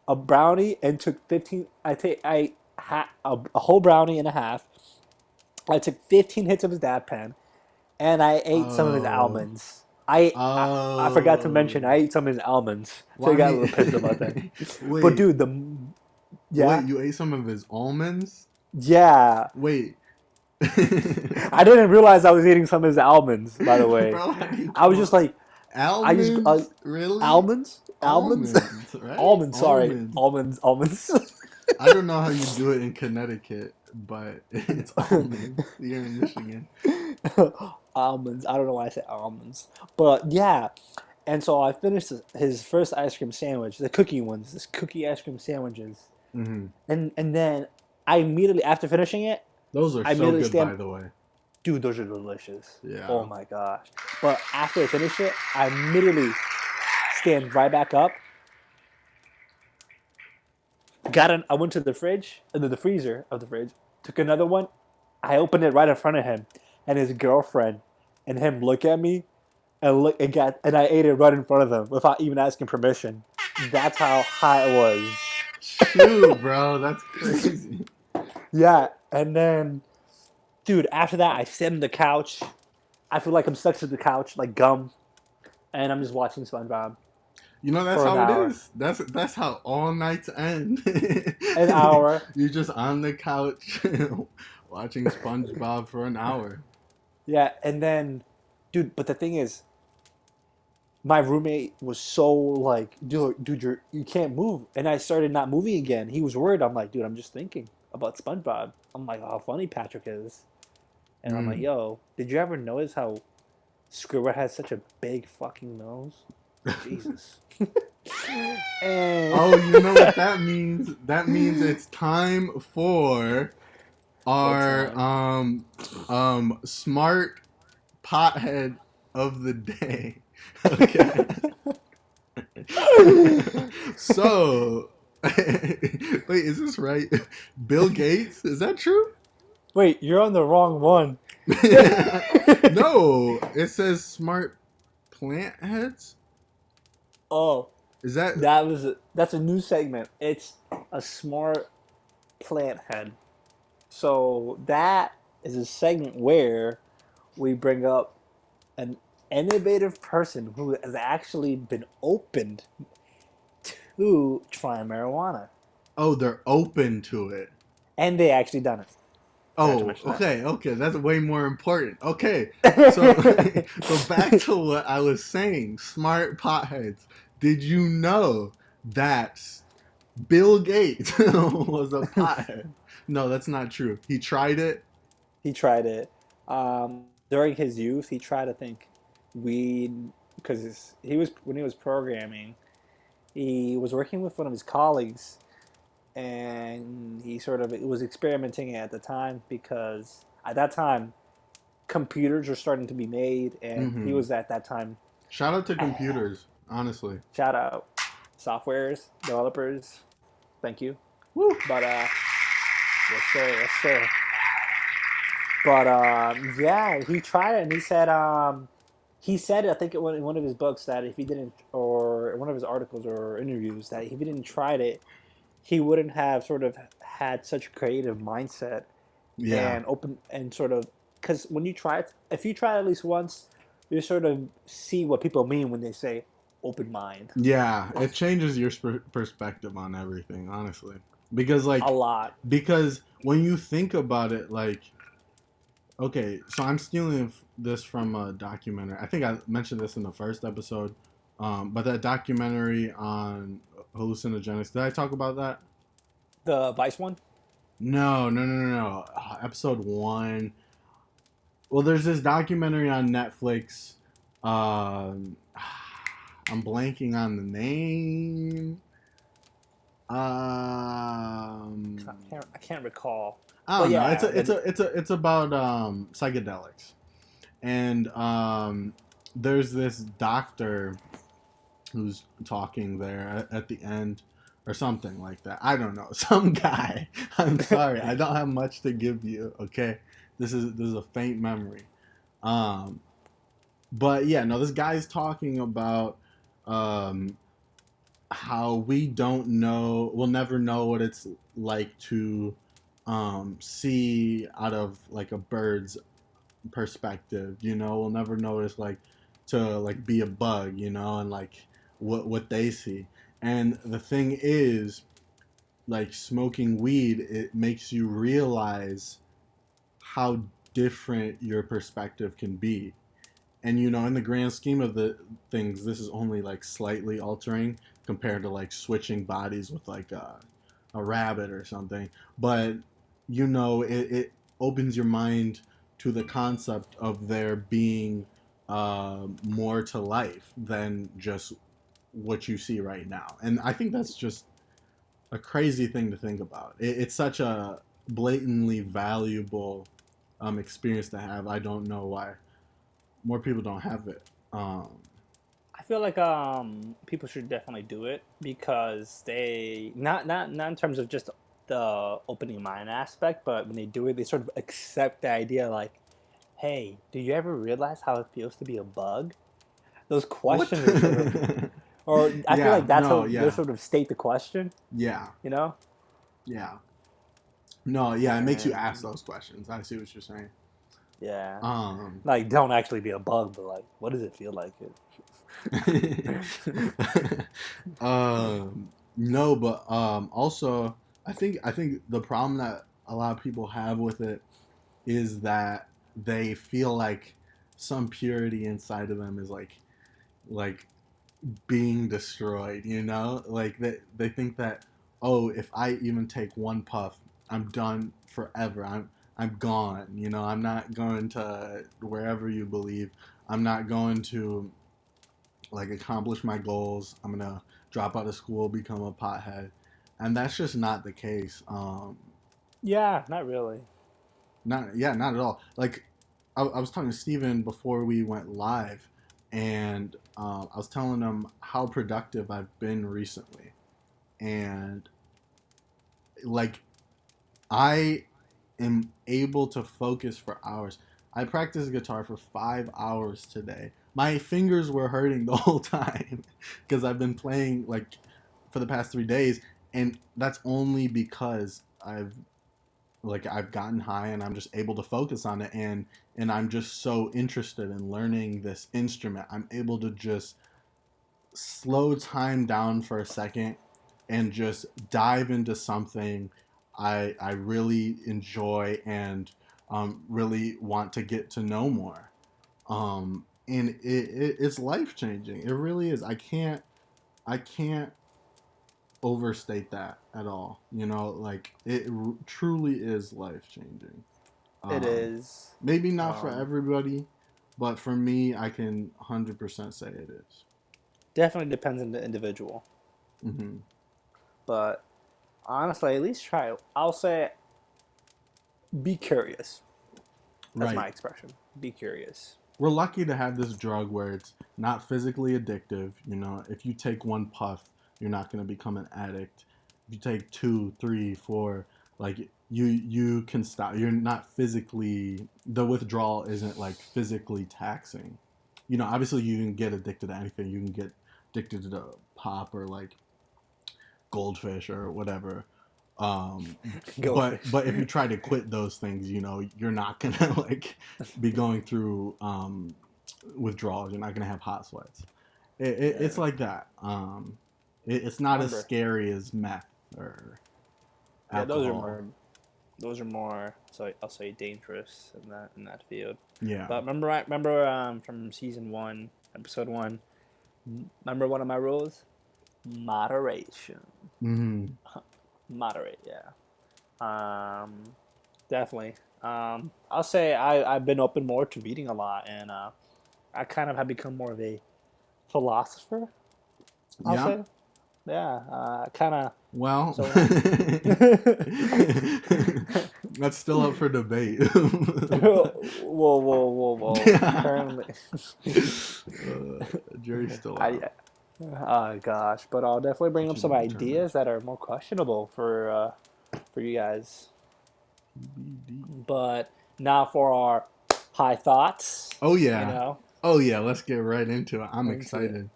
Speaker 2: a brownie and took 15. I ate a whole brownie and a half. I took 15 hits of his dab pen, and I ate some of his
Speaker 1: Oh,
Speaker 2: almonds. I forgot to mention
Speaker 1: oh.
Speaker 2: I ate some of his almonds, so
Speaker 1: Well,
Speaker 2: he
Speaker 1: I
Speaker 2: got a little pissed about that.
Speaker 1: mean,
Speaker 2: But
Speaker 1: wait,
Speaker 2: dude, yeah,
Speaker 1: wait. You ate some of his almonds?
Speaker 2: yeah.
Speaker 1: Wait.
Speaker 2: I didn't realize I was eating some of his almonds. By the way,
Speaker 1: Bro, how do you
Speaker 2: I was
Speaker 1: come
Speaker 2: just
Speaker 1: up?
Speaker 2: like, I just
Speaker 1: Almonds? Really?
Speaker 2: almonds, almonds,
Speaker 1: Almonds, right?
Speaker 2: almonds. Sorry,
Speaker 1: Almonds.
Speaker 2: almonds.
Speaker 1: I don't know how you do it in Connecticut, but it's almonds. You're in Michigan.
Speaker 2: Almonds. I don't know why I said almonds, but yeah. And so I finished his first ice cream sandwich, the cookie ones, this cookie ice cream sandwiches,
Speaker 1: Hmm.
Speaker 2: and then I immediately after finishing it,
Speaker 1: Those are
Speaker 2: I
Speaker 1: so
Speaker 2: immediately
Speaker 1: good,
Speaker 2: stand.
Speaker 1: by the way.
Speaker 2: Dude, those are delicious. Oh
Speaker 1: Yeah.
Speaker 2: my gosh! But after I finish it, I immediately stand right back up. I went to the fridge, the freezer of the fridge, took another one. I opened it right in front of him, and his girlfriend and him look at me and I ate it right in front of them without even asking permission. That's how high it was.
Speaker 1: Shoot, bro, that's crazy.
Speaker 2: Yeah, and then, dude, after that, I sit on the couch. I feel like I'm stuck to the couch like gum, and I'm just watching SpongeBob
Speaker 1: You know that's
Speaker 2: for an
Speaker 1: how it
Speaker 2: hour.
Speaker 1: is. That's how all nights end.
Speaker 2: An hour.
Speaker 1: You're just on the couch watching SpongeBob for an hour.
Speaker 2: Yeah, and then, dude, but the thing is, my roommate was so like, dude, you can't move, and I started not moving again. He was worried. I'm like, dude, I'm just thinking about SpongeBob. I'm like, how funny Patrick is, and I'm like,
Speaker 1: Mm.
Speaker 2: yo, did you ever notice how Squidward has such a big fucking nose? Jesus. and
Speaker 1: Oh, you know what that means? That means it's time for
Speaker 2: what
Speaker 1: our
Speaker 2: time?
Speaker 1: smart pothead of the day. Okay. So, wait, is this right? Bill Gates? Is that true?
Speaker 2: Wait, you're on the wrong one.
Speaker 1: No, it says smart plant heads.
Speaker 2: Oh,
Speaker 1: Is that
Speaker 2: that's a new segment. It's a smart plant head. So that is a segment where we bring up an innovative person who has actually been opened to try marijuana,
Speaker 1: oh, they're open to it.
Speaker 2: and they actually done it. Forgot to
Speaker 1: Oh,
Speaker 2: mention
Speaker 1: okay, okay, that's way more important. Okay, so
Speaker 2: that.
Speaker 1: so back to what I was saying. Smart potheads. Did you know that Bill Gates was a pothead? No, that's not true. He tried it.
Speaker 2: He tried it during his youth. He tried to think weed because he was when he was programming. He was working with one of his colleagues, and he sort of was experimenting at the time because at that time computers were starting to be made, and he
Speaker 1: Hmm.
Speaker 2: was at that time.
Speaker 1: Shout out to computers, honestly.
Speaker 2: Shout out, softwares developers, thank you.
Speaker 1: Woo.
Speaker 2: But yes sir, yes sir. But yeah, he tried it, and he said he said, I think in one of his books, that if he didn't, or one of his articles or interviews, that if he didn't try it, he wouldn't have sort of had such a creative mindset
Speaker 1: Yeah.
Speaker 2: and open and sort of, because when you try it, if you try it at least once, you sort of see what people mean when they say open mind.
Speaker 1: Yeah, it changes your perspective on everything, honestly. Because
Speaker 2: A
Speaker 1: like
Speaker 2: lot.
Speaker 1: because when you think about it, like, okay, so I'm stealing this from a documentary. I think I mentioned this in the first episode. But that documentary on hallucinogenics, did I talk about that?
Speaker 2: The Vice one?
Speaker 1: No, no, no, no, no. Episode one. Well, there's this documentary on Netflix. Um, I'm blanking on the name. Um,
Speaker 2: I can't recall.
Speaker 1: I
Speaker 2: But
Speaker 1: don't know.
Speaker 2: yeah,
Speaker 1: It's about psychedelics, and there's this doctor who's talking there at the end, or something like that. I don't know. Some guy. I'm sorry. I don't have much to give you. Okay, this is a faint memory. Um, but yeah, no. This guy's talking about um how we don't know, we'll never know what it's like to see out of like a bird's perspective. We'll never know what it's like to like be a bug, and like what they see. And the thing is, like, smoking weed, it makes you realize how different your perspective can be. And in the grand scheme of the things, this is only like slightly altering compared to like switching bodies with like a rabbit or something. But it opens your mind to the concept of there being more to life than just what you see right now. And I think that's just a crazy thing to think about. It's such a blatantly valuable experience to have. I don't know why more people don't have it.
Speaker 2: I feel like people should definitely do it, because they not in terms of just the opening mind aspect, but when they do it, they sort of accept the idea, like, hey, do you ever realize how it feels to be a bug? Those
Speaker 1: What?
Speaker 2: questions are sort of, or I feel
Speaker 1: Yeah,
Speaker 2: like that's
Speaker 1: no,
Speaker 2: how they
Speaker 1: yeah,
Speaker 2: sort of state the question,
Speaker 1: yeah,
Speaker 2: you know?
Speaker 1: yeah. No, yeah, it makes you ask
Speaker 2: And
Speaker 1: those questions. I see what you're saying.
Speaker 2: yeah,
Speaker 1: Um,
Speaker 2: like, don't actually be a bug, but like, what does it feel like?
Speaker 1: no, but also I think the problem that a lot of people have with it is that they feel like some purity inside of them is like being destroyed, like they think that, oh, if I even take one puff, I'm done forever. I'm gone. I'm not going to wherever you believe. I'm not going to like accomplish my goals. I'm gonna drop out of school, become a pothead, and that's just not the case.
Speaker 2: Yeah, not really.
Speaker 1: Not Yeah, not at all. Like I was talking to Steven before we went live, and I was telling him how productive I've been recently, and like I am able to focus for hours. I practiced guitar for 5 hours today. My fingers were hurting the whole time because I've been playing like for the past 3 days, and that's only because I've gotten high and I'm just able to focus on it, and I'm just so interested in learning this instrument. I'm able to just slow time down for a second and just dive into something I really enjoy and really want to get to know more. And it's life changing. It really is. I can't overstate that at all. Like it truly is life changing.
Speaker 2: It
Speaker 1: Um,
Speaker 2: is.
Speaker 1: Maybe not for
Speaker 2: Um,
Speaker 1: everybody, but for me, I can 100% say it is.
Speaker 2: Definitely depends on the individual.
Speaker 1: Mm-hmm.
Speaker 2: But honestly, at least try it. I'll say be curious. That's
Speaker 1: Right.
Speaker 2: my expression. Be curious.
Speaker 1: We're lucky to have this drug where it's not physically addictive. If you take one puff, you're not going to become an addict. If you take two, three, four, like you can stop. You're not physically, the withdrawal isn't like physically taxing. obviously you can get addicted to anything. You can get addicted to pop or like goldfish or whatever. But
Speaker 2: Goldfish.
Speaker 1: if you try to quit those things, you're not gonna like be going through withdrawals. You're not gonna have hot sweats. It's
Speaker 2: Yeah.
Speaker 1: like that. It's not as
Speaker 2: Remember,
Speaker 1: scary as meth or
Speaker 2: yeah,
Speaker 1: alcohol.
Speaker 2: those are more, so I'll say, dangerous in that field.
Speaker 1: Yeah.
Speaker 2: But remember from season one, episode one. Remember one of my rules? Moderation.
Speaker 1: Hmm.
Speaker 2: Moderate, yeah. Definitely. I'll say I've been open more to reading a lot, and I kind of have become more of a philosopher. I'll
Speaker 1: Yeah.
Speaker 2: say, yeah. Kind of.
Speaker 1: Well,
Speaker 2: So.
Speaker 1: that's still up for debate.
Speaker 2: Whoa. Currently,
Speaker 1: Jury's still
Speaker 2: I.
Speaker 1: out.
Speaker 2: Oh gosh, but I'll definitely bring
Speaker 1: To
Speaker 2: up some
Speaker 1: be determined.
Speaker 2: ideas that are more questionable for you guys.
Speaker 1: TBD.
Speaker 2: But now for our high thoughts.
Speaker 1: Oh
Speaker 2: You
Speaker 1: yeah.
Speaker 2: know,
Speaker 1: Oh yeah. Let's get right into it. I'm
Speaker 2: into it.
Speaker 1: excited.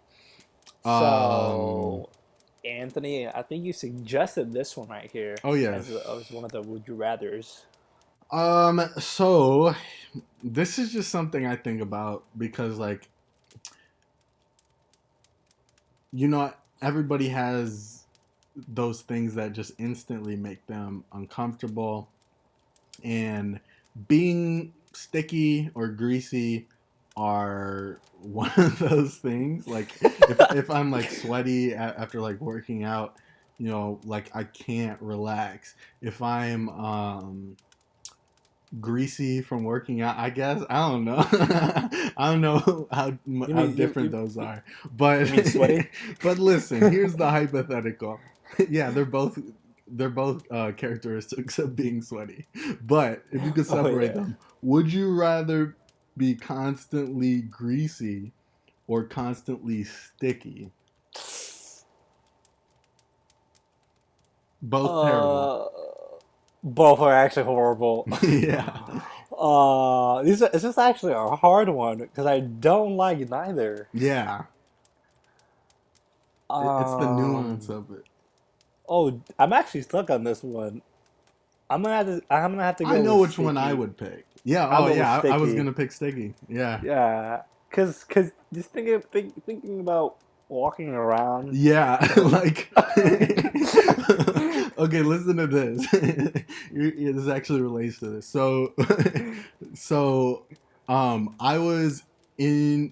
Speaker 1: Um.
Speaker 2: So, Anthony, I think you suggested this one right here
Speaker 1: Oh yes.
Speaker 2: as one of the would you rather's.
Speaker 1: So this is just something I think about because, like, everybody has those things that just instantly make them uncomfortable, and being sticky or greasy are one of those things. Like, if I'm like sweaty after like working out, like I can't relax. If I'm greasy from working out, I guess. I don't know. I don't know how different those are, but
Speaker 2: You mean sweaty?
Speaker 1: but listen, here's the hypothetical. Yeah, they're both characteristics of being sweaty, but if you could
Speaker 2: Oh
Speaker 1: separate
Speaker 2: yeah.
Speaker 1: them, would you rather be constantly greasy or constantly sticky? Both terrible.
Speaker 2: Uh, both are actually horrible.
Speaker 1: Yeah.
Speaker 2: It's just actually a hard one because I don't like neither.
Speaker 1: Yeah. It's the nuance
Speaker 2: Um,
Speaker 1: of it.
Speaker 2: oh, I'm actually stuck on this one. I'm gonna have to
Speaker 1: I
Speaker 2: go
Speaker 1: know
Speaker 2: with
Speaker 1: which one I
Speaker 2: sticky.
Speaker 1: would pick. Yeah.
Speaker 2: I'll
Speaker 1: Oh,
Speaker 2: go with
Speaker 1: yeah. I was
Speaker 2: sticky.
Speaker 1: gonna pick sticky. Yeah.
Speaker 2: Yeah, cause just thinking about walking around,
Speaker 1: Yeah.
Speaker 2: you know.
Speaker 1: Like. Okay, listen to this. This actually relates to this. So,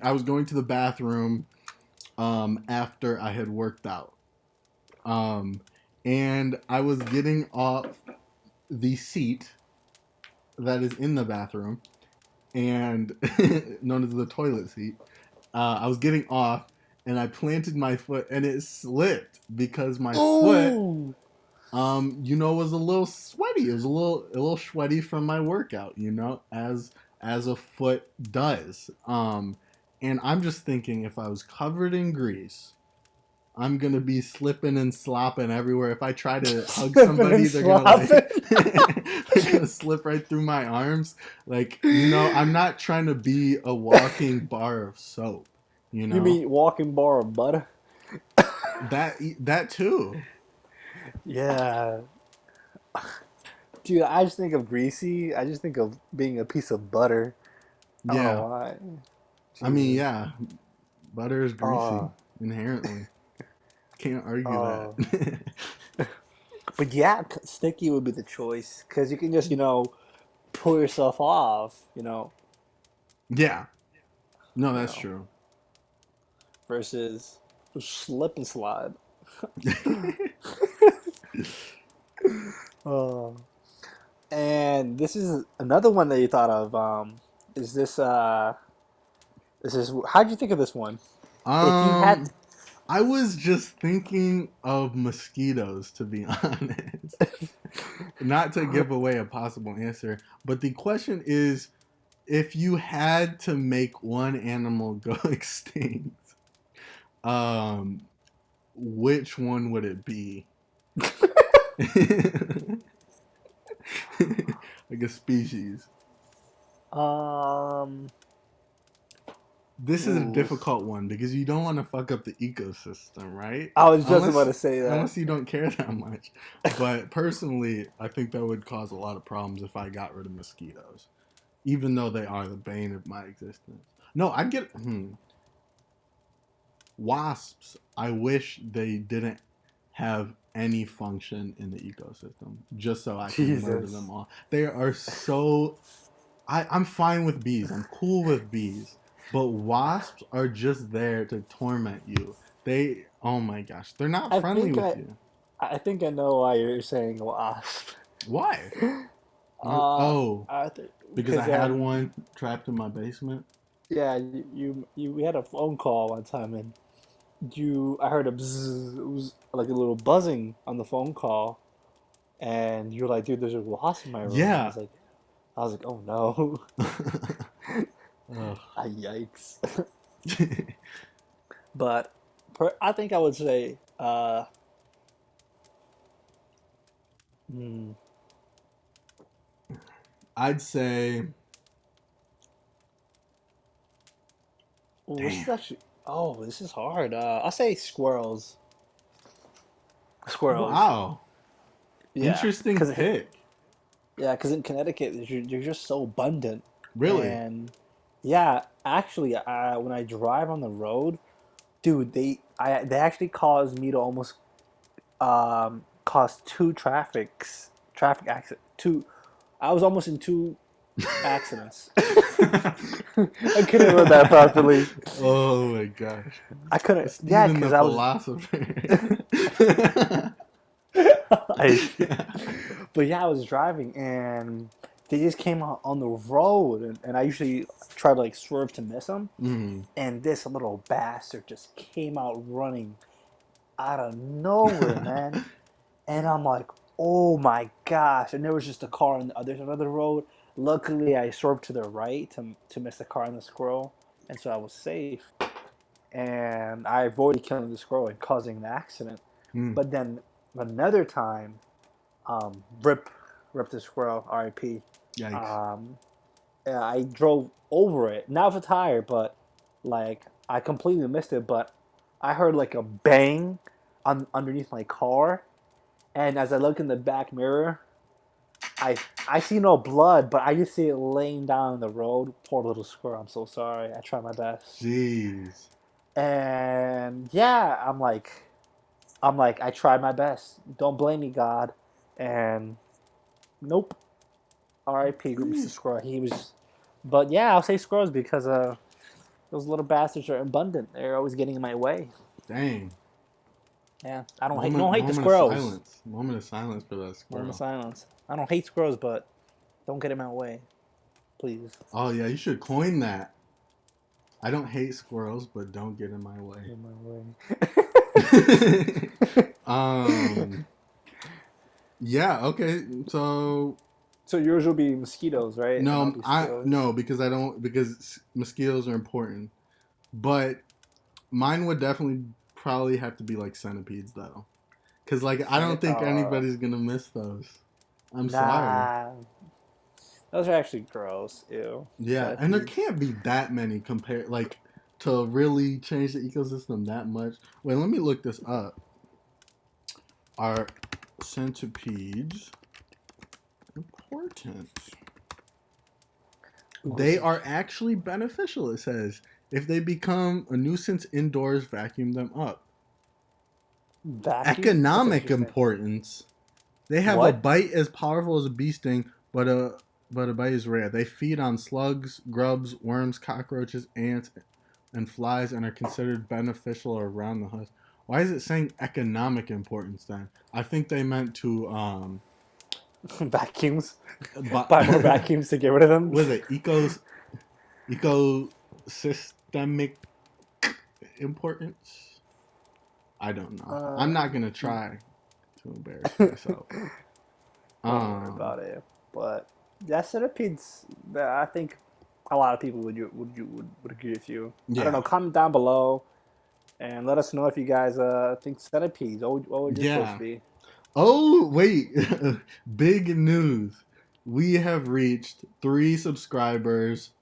Speaker 1: I was going to the bathroom, after I had worked out, um, and I was getting off the seat that is in the bathroom, and known as the toilet seat. I was getting off, and I planted my foot, and it slipped because my foot,
Speaker 2: Oh,
Speaker 1: was a little sweaty. It was a little sweaty from my workout, as a foot does. And I'm just thinking, if I was covered in grease, I'm gonna be slipping and slopping everywhere. If I try to hug
Speaker 2: slipping
Speaker 1: somebody,
Speaker 2: and
Speaker 1: they're gonna like
Speaker 2: slopping.
Speaker 1: they're gonna slip right through my arms. Like, I'm not trying to be a walking bar of soap. You
Speaker 2: You
Speaker 1: know
Speaker 2: mean walking bar of butter?
Speaker 1: that too.
Speaker 2: Yeah, dude. I just think of greasy. I just think of being a piece of butter. I don't know
Speaker 1: Yeah,
Speaker 2: why.
Speaker 1: I mean,
Speaker 2: Jesus.
Speaker 1: yeah, butter is greasy
Speaker 2: Oh,
Speaker 1: inherently. Can't argue
Speaker 2: oh.
Speaker 1: that.
Speaker 2: But yeah, sticky would be the choice because you can just pull yourself off.
Speaker 1: Yeah, no,
Speaker 2: You
Speaker 1: that's
Speaker 2: know,
Speaker 1: true.
Speaker 2: versus slip and slide. Oh. And this is another one that you thought of. Is this how'd you think of this one? If you had
Speaker 1: um, I was just thinking of mosquitoes, to be honest. Not to give away a possible answer, but the question is, if you had to make one animal go extinct, um, which one would it be? Like a species.
Speaker 2: um
Speaker 1: This is a
Speaker 2: Ooh.
Speaker 1: difficult one because you don't want to fuck up the ecosystem, right?
Speaker 2: I was just about
Speaker 1: Unless
Speaker 2: to say that.
Speaker 1: unless you don't care that much. But personally, I think that would cause a lot of problems if I got rid of mosquitoes, even though they are the bane of my existence. No, I'd get wasps. I wish they didn't have any function in the ecosystem, just so I can murder
Speaker 2: Jesus.
Speaker 1: them all. They are so. I'm fine with bees. I'm cool with bees. But wasps are just there to torment you. They, oh my gosh, they're not
Speaker 2: I
Speaker 1: friendly
Speaker 2: think
Speaker 1: with
Speaker 2: I,
Speaker 1: you.
Speaker 2: I think I know why you're saying wasp.
Speaker 1: Why? Oh, because I
Speaker 2: Because
Speaker 1: had one trapped in my basement.
Speaker 2: yeah, we had a phone call one time and I heard a bzzz, it was like a little buzzing on the phone call, and you were like, dude, there's a wasp in my room.
Speaker 1: Yeah.
Speaker 2: I was like, oh no,
Speaker 1: Ugh.
Speaker 2: yikes. But I think I would say, hmm,
Speaker 1: I'd say,
Speaker 2: ooh, this is
Speaker 1: damn.
Speaker 2: actually, oh, this is hard. I'll say squirrels. Squirrels.
Speaker 1: Wow.
Speaker 2: Yeah,
Speaker 1: Interesting
Speaker 2: because
Speaker 1: pick.
Speaker 2: in Connecticut, you're just so abundant,
Speaker 1: Really?
Speaker 2: and yeah, actually, when I drive on the road, dude, they actually caused me to almost cause traffic accident. Two, I was almost in two accidents. I couldn't word that properly.
Speaker 1: Oh my gosh.
Speaker 2: I couldn't. Yeah,
Speaker 1: Stephen
Speaker 2: because
Speaker 1: the
Speaker 2: I was.
Speaker 1: philosopher.
Speaker 2: I, but yeah, I was driving and they just came out on the road, and I usually try to like swerve to miss them.
Speaker 1: Mm.
Speaker 2: And this little bastard just came out running out of nowhere, man. And I'm like, oh my gosh! And there was just a car on the other side of the road. Luckily, I swerved to the right to miss the car and the squirrel, and so I was safe. And I avoided killing the squirrel and causing an accident.
Speaker 1: Mm.
Speaker 2: But then another time, rip the squirrel, R.I.P.
Speaker 1: Yikes.
Speaker 2: Yeah, I drove over it, not with a tire, but like I completely missed it. But I heard like a bang underneath my car, and as I look in the back mirror, I see no blood, but I just see it laying down the road. Poor little squirrel. I'm so sorry. I tried my best.
Speaker 1: Jeez.
Speaker 2: And yeah, I'm like, I tried my best. Don't blame me, God. And nope. R.I.P. Mr. Squirrel. He was, but yeah, I'll say squirrels because those little bastards are abundant. They're always getting in my way.
Speaker 1: Dang.
Speaker 2: Yeah, I don't hate
Speaker 1: Moment,
Speaker 2: don't hate the
Speaker 1: moment of
Speaker 2: squirrels.
Speaker 1: silence. Moment of silence for that
Speaker 2: Moment of
Speaker 1: squirrel.
Speaker 2: silence. I don't hate squirrels, but don't get in my way, please.
Speaker 1: Oh yeah, you should coin that. I don't hate squirrels, but don't get in my way.
Speaker 2: In my way.
Speaker 1: Yeah, okay. So
Speaker 2: So yours will be mosquitoes, right? And I'll
Speaker 1: no,
Speaker 2: be
Speaker 1: I
Speaker 2: squirrels.
Speaker 1: no because I don't because mosquitoes are important. But mine would definitely probably have to be like centipedes though. Cuz like I don't think anybody's going to miss those. I'm sorry.
Speaker 2: Nah, those are actually gross. Ew.
Speaker 1: Yeah, and there
Speaker 2: Centipedes.
Speaker 1: can't be that many compared like to really change the ecosystem that much. Wait, let me look this up. Are centipedes important?
Speaker 2: Ooh,
Speaker 1: They are actually beneficial, it says. If they become a nuisance indoors, vacuum them up.
Speaker 2: vacuum. That's
Speaker 1: Economic
Speaker 2: interesting.
Speaker 1: importance. They have a
Speaker 2: What?
Speaker 1: bite as powerful as a bee sting, but a bite is rare. They feed on slugs, grubs, worms, cockroaches, ants, and flies, and are considered beneficial around the house. Why is it saying economic importance then? I think they meant to
Speaker 2: Vacuums.
Speaker 1: but
Speaker 2: Buy more vacuums to get rid of them.
Speaker 1: was it ecosystemic importance? I don't know. I'm not gonna try to embarrass myself.
Speaker 2: Don't worry about it. But yeah, centipedes. I think a lot of people would agree with you. I don't
Speaker 1: Yeah,
Speaker 2: know. Comment down below and let us know if you guys think centipedes. What would your choice
Speaker 1: yeah.
Speaker 2: be?
Speaker 1: Oh wait, big news! We have reached 3 subscribers.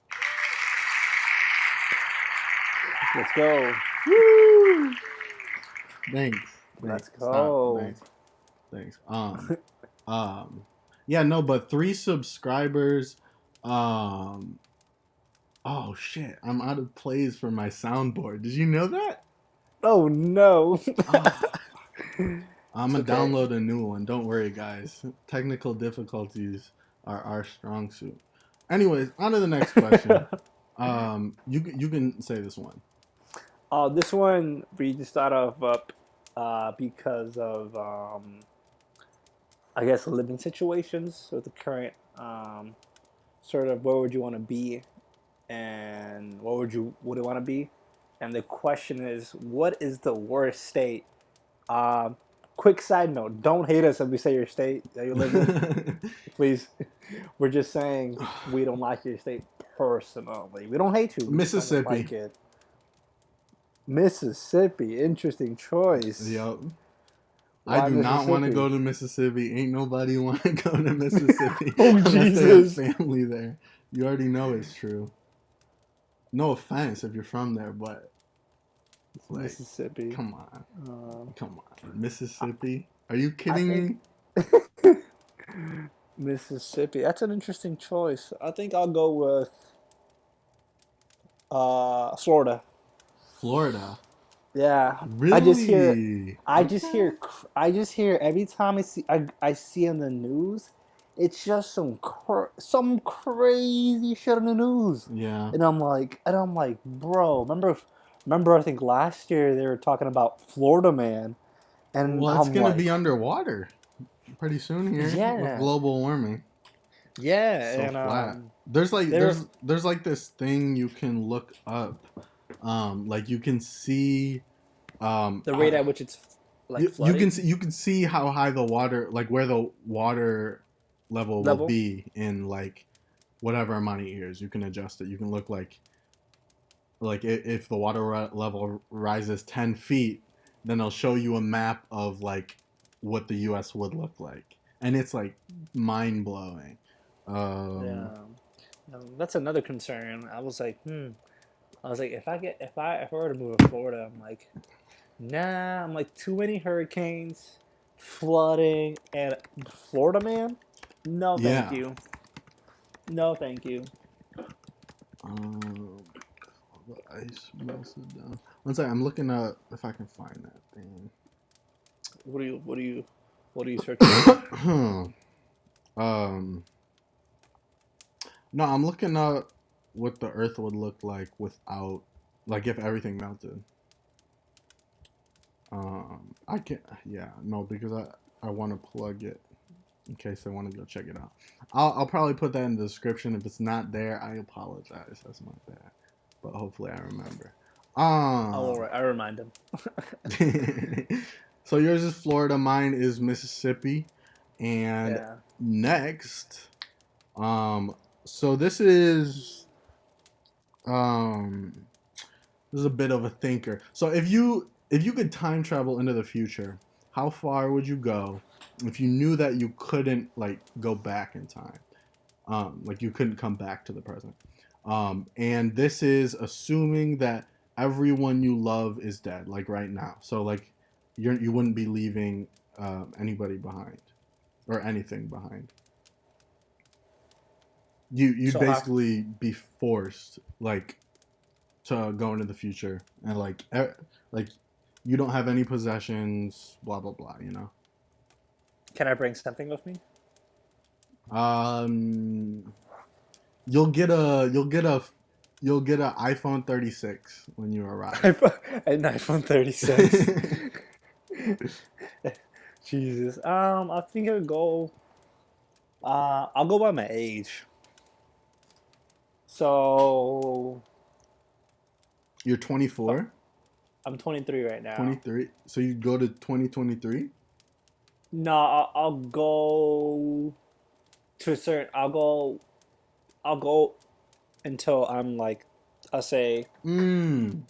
Speaker 2: Let's go.
Speaker 1: Woo! Thanks. Thanks.
Speaker 2: Let's
Speaker 1: Stop.
Speaker 2: go.
Speaker 1: Thanks. Thanks. Um, yeah, no, but 3 subscribers. Um, oh shit, I'm out of plays for my soundboard. Did you know that?
Speaker 2: Oh no.
Speaker 1: Ah, I'm
Speaker 2: It's
Speaker 1: gonna
Speaker 2: okay.
Speaker 1: download a new one. Don't worry, guys. Technical difficulties are our strong suit. Anyways, on to the next question. You can say this one.
Speaker 2: This one we just thought of up because of I guess living situations with the current sort of where would you want to be and what would you want to be, and the question is what is the worst state. Um, Quick side note: don't hate us if we say your state that you live in, please. We're just saying we don't like your state personally. We don't hate you. We just don't
Speaker 1: Mississippi.
Speaker 2: like it. Mississippi, interesting choice.
Speaker 1: Yep. I
Speaker 2: Why
Speaker 1: do not want to
Speaker 2: Mississippi?
Speaker 1: go to Mississippi. Ain't nobody want to go to Mississippi
Speaker 2: Oh
Speaker 1: unless they have
Speaker 2: Jesus!
Speaker 1: family there. You already know it's true. No offense if you're from there, but like,
Speaker 2: Mississippi.
Speaker 1: come on,
Speaker 2: Um,
Speaker 1: come on, Mississippi. Are you
Speaker 2: I
Speaker 1: kidding
Speaker 2: think
Speaker 1: me?
Speaker 2: Mississippi. That's an interesting choice. I think I'll go with Florida.
Speaker 1: Florida.
Speaker 2: Yeah, I just hear,
Speaker 1: Really?
Speaker 2: I just
Speaker 1: Okay.
Speaker 2: hear, I just hear every time I see in the news, it's just some crazy shit on the news,
Speaker 1: Yeah.
Speaker 2: and I'm like, bro, remember I think last year they were talking about Florida man, and
Speaker 1: Well, it's
Speaker 2: I'm
Speaker 1: gonna
Speaker 2: like,
Speaker 1: be underwater pretty soon here with
Speaker 2: yeah,
Speaker 1: global warming.
Speaker 2: yeah,
Speaker 1: So
Speaker 2: and
Speaker 1: flat. There's like
Speaker 2: they're
Speaker 1: there's like this thing you can look up. Like you can see um
Speaker 2: the rate
Speaker 1: uh,
Speaker 2: at which it's like flooding
Speaker 1: you can see how high the water, like where the water level will
Speaker 2: level.
Speaker 1: be in like whatever amount of years. You can adjust it. You can look like if the water level rises 10 feet, then it'll show you a map of like what the U.S. would look like, and it's like mind blowing. Um,
Speaker 2: Yeah, that's another concern. I was like, if I were to move to Florida, I'm like, nah, I'm like too many hurricanes, flooding, and Florida man. No, thank
Speaker 1: yeah.
Speaker 2: you. No, thank you.
Speaker 1: Um, the ice melted down. One second, I'm looking up if I can find that thing.
Speaker 2: What are you searching up?
Speaker 1: um, no, I'm looking up what the Earth would look like without, like, if everything melted. I can't. Yeah, no, because I want to plug it in case I want to go check it out. I'll probably put that in the description. If it's not there, I apologize. That's my bad. But hopefully I remember.
Speaker 2: Oh, all right, I remind him.
Speaker 1: So yours is Florida, mine is Mississippi, and
Speaker 2: Yeah.
Speaker 1: next, um, so um, this is a bit of a thinker. So if you could time travel into the future, how far would you go if you knew that you couldn't like go back in time? Like you couldn't come back to the present. And this is assuming that everyone you love is dead, like right now. So like you wouldn't be leaving anybody behind or anything behind. You'd
Speaker 2: So how?
Speaker 1: basically be forced like to go into the future and like you don't have any possessions, blah blah blah. You know.
Speaker 2: Can I bring something with me?
Speaker 1: Um, you'll get a you'll get an iPhone 36 when you arrive.
Speaker 2: An iPhone 36. Jesus. I think I'll go. I'll go by my age. So
Speaker 1: You're 24,
Speaker 2: I'm 23 right now.
Speaker 1: 23. So you go to 2023.
Speaker 2: No, I'll go to a certain. I'll go. I'll go until I'm like, I'll say
Speaker 1: Mm.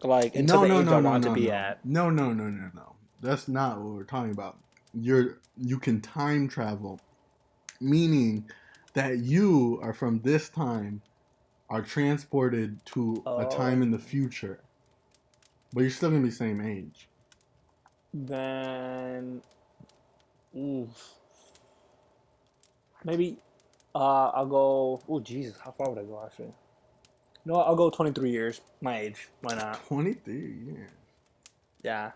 Speaker 2: like until
Speaker 1: No,
Speaker 2: the
Speaker 1: no,
Speaker 2: age I
Speaker 1: no, no,
Speaker 2: want to
Speaker 1: no,
Speaker 2: be
Speaker 1: no,
Speaker 2: at.
Speaker 1: no, no, no, no, no. That's not what we're talking about. You can time travel, meaning that you are from this time are transported to a time
Speaker 2: Oh,
Speaker 1: in the future. But you're still gonna be same age.
Speaker 2: Then, ooh, maybe I'll go. Oh Jesus, how far would I go actually? No, I'll go 23 years. My age. Why not?
Speaker 1: 23 years.
Speaker 2: Yeah,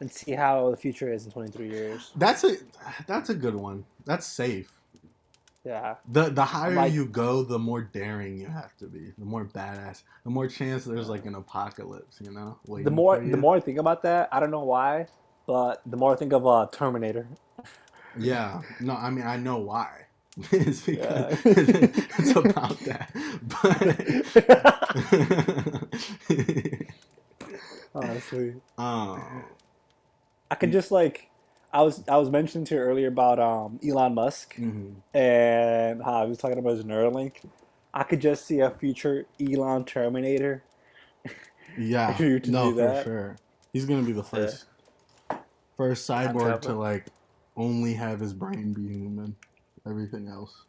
Speaker 2: and see how the future is in 23 years.
Speaker 1: That's a good one. That's safe.
Speaker 2: Yeah,
Speaker 1: The
Speaker 2: I'm
Speaker 1: higher
Speaker 2: like,
Speaker 1: you go, the more daring you have to be. The more badass. The more chance there's like
Speaker 2: uh,
Speaker 1: an apocalypse,
Speaker 2: the
Speaker 1: waiting
Speaker 2: more
Speaker 1: for
Speaker 2: the
Speaker 1: you.
Speaker 2: more I think about that, I don't know why, but the more I think of Terminator.
Speaker 1: Yeah. No, I mean I know why. It's because
Speaker 2: Yeah.
Speaker 1: it's about that.
Speaker 2: Honestly,
Speaker 1: But
Speaker 2: I could just like, I was mentioning to you earlier about Elon Musk
Speaker 1: mhm.
Speaker 2: and how I was talking about his Neuralink. I could just see a future Elon Terminator if
Speaker 1: Yeah,
Speaker 2: you were to
Speaker 1: no,
Speaker 2: do
Speaker 1: for
Speaker 2: that.
Speaker 1: sure. He's gonna be the
Speaker 2: Yeah,
Speaker 1: first
Speaker 2: time
Speaker 1: cyborg to
Speaker 2: travel.
Speaker 1: like only have his brain be human. Everything else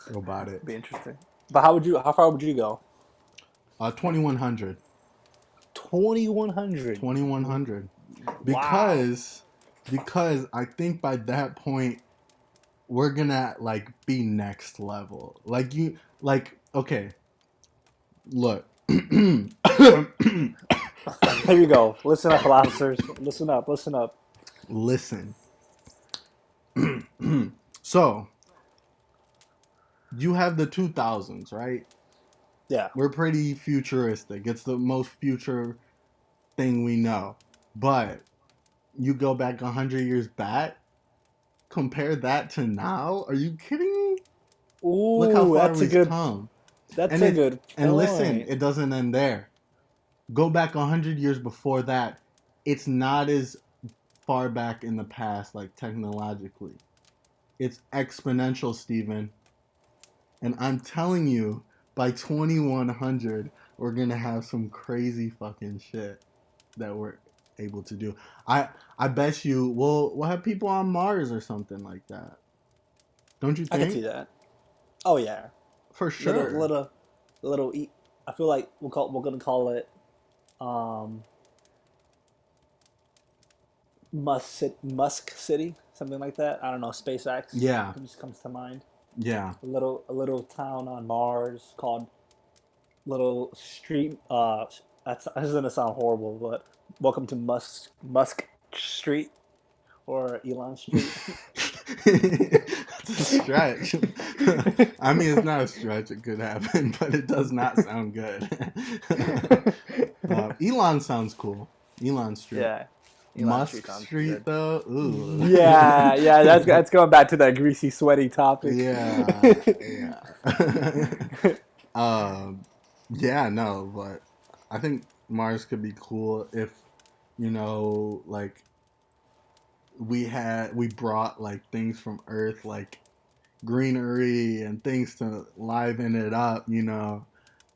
Speaker 1: robotic.
Speaker 2: Be interesting. But how would you? How far would you go?
Speaker 1: 2100.
Speaker 2: 2100.
Speaker 1: 2100.
Speaker 2: Wow.
Speaker 1: Because because I think by that point we're gonna like be next level. Like okay, look.
Speaker 2: Here you go. Listen up, philosophers. Listen up. Listen up.
Speaker 1: Listen. So, you have the 2000s, right?
Speaker 2: Yeah.
Speaker 1: We're pretty futuristic. It's the most future thing we know. But you go back 100 years back, compare that to now? Are you kidding me? Look how
Speaker 2: Ooh,
Speaker 1: far
Speaker 2: that's a
Speaker 1: we've
Speaker 2: good.
Speaker 1: come.
Speaker 2: That's
Speaker 1: And
Speaker 2: a
Speaker 1: it
Speaker 2: good
Speaker 1: and listen,
Speaker 2: point.
Speaker 1: it doesn't end there. Go back 100 years before that. It's not as far back in the past like technologically. It's exponential, Steven. And I'm telling you, by 2100, we're going to have some crazy fucking shit that we're able to do. I bet you we'll have people on Mars or something like that. Don't you
Speaker 2: I can see
Speaker 1: think?
Speaker 2: that. Oh yeah.
Speaker 1: For
Speaker 2: Little,
Speaker 1: sure.
Speaker 2: little, little. I feel like we're gonna call it um Musk City, something like that. I don't know. SpaceX
Speaker 1: Yeah.
Speaker 2: just comes to mind.
Speaker 1: Yeah.
Speaker 2: A little town on Mars called Little Street. That's gonna sound horrible, but welcome to Musk Street or Elon Street.
Speaker 1: It's a stretch. I mean, it's not a stretch. It could happen, but it does not sound good. Elon sounds cool. Elon Street.
Speaker 2: Yeah, Elon Street
Speaker 1: Musk
Speaker 2: sounds
Speaker 1: Street,
Speaker 2: good.
Speaker 1: though? Ooh.
Speaker 2: Yeah, yeah, that's going back to that greasy, sweaty topic.
Speaker 1: Yeah. Yeah. um, yeah, no, but I think Mars could be cool if, like we brought like things from Earth, like greenery and things to liven it up.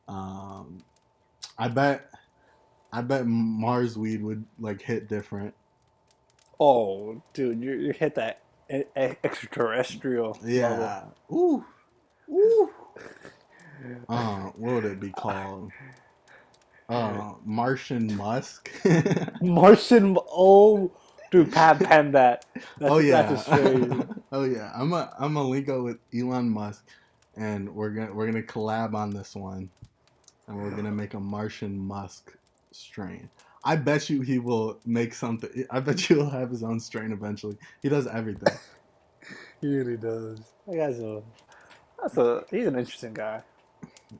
Speaker 1: Um, I bet I bet Mars weed would like hit different.
Speaker 2: Oh, dude, you hit that extraterrestrial level.
Speaker 1: Yeah. Ooh. Ooh. What would it be called? Martian Musk.
Speaker 2: Martian. Oh, dude, pen that.
Speaker 1: Oh
Speaker 2: That's a
Speaker 1: yeah.
Speaker 2: straight.
Speaker 1: Oh yeah. I'm a link up with Elon Musk, and we're gonna collab on this one, and we're gonna make a Martian Musk strain. I bet you he will make something. I bet you he'll have his own strain eventually. He does everything.
Speaker 2: He really does. That guy's he's an interesting guy.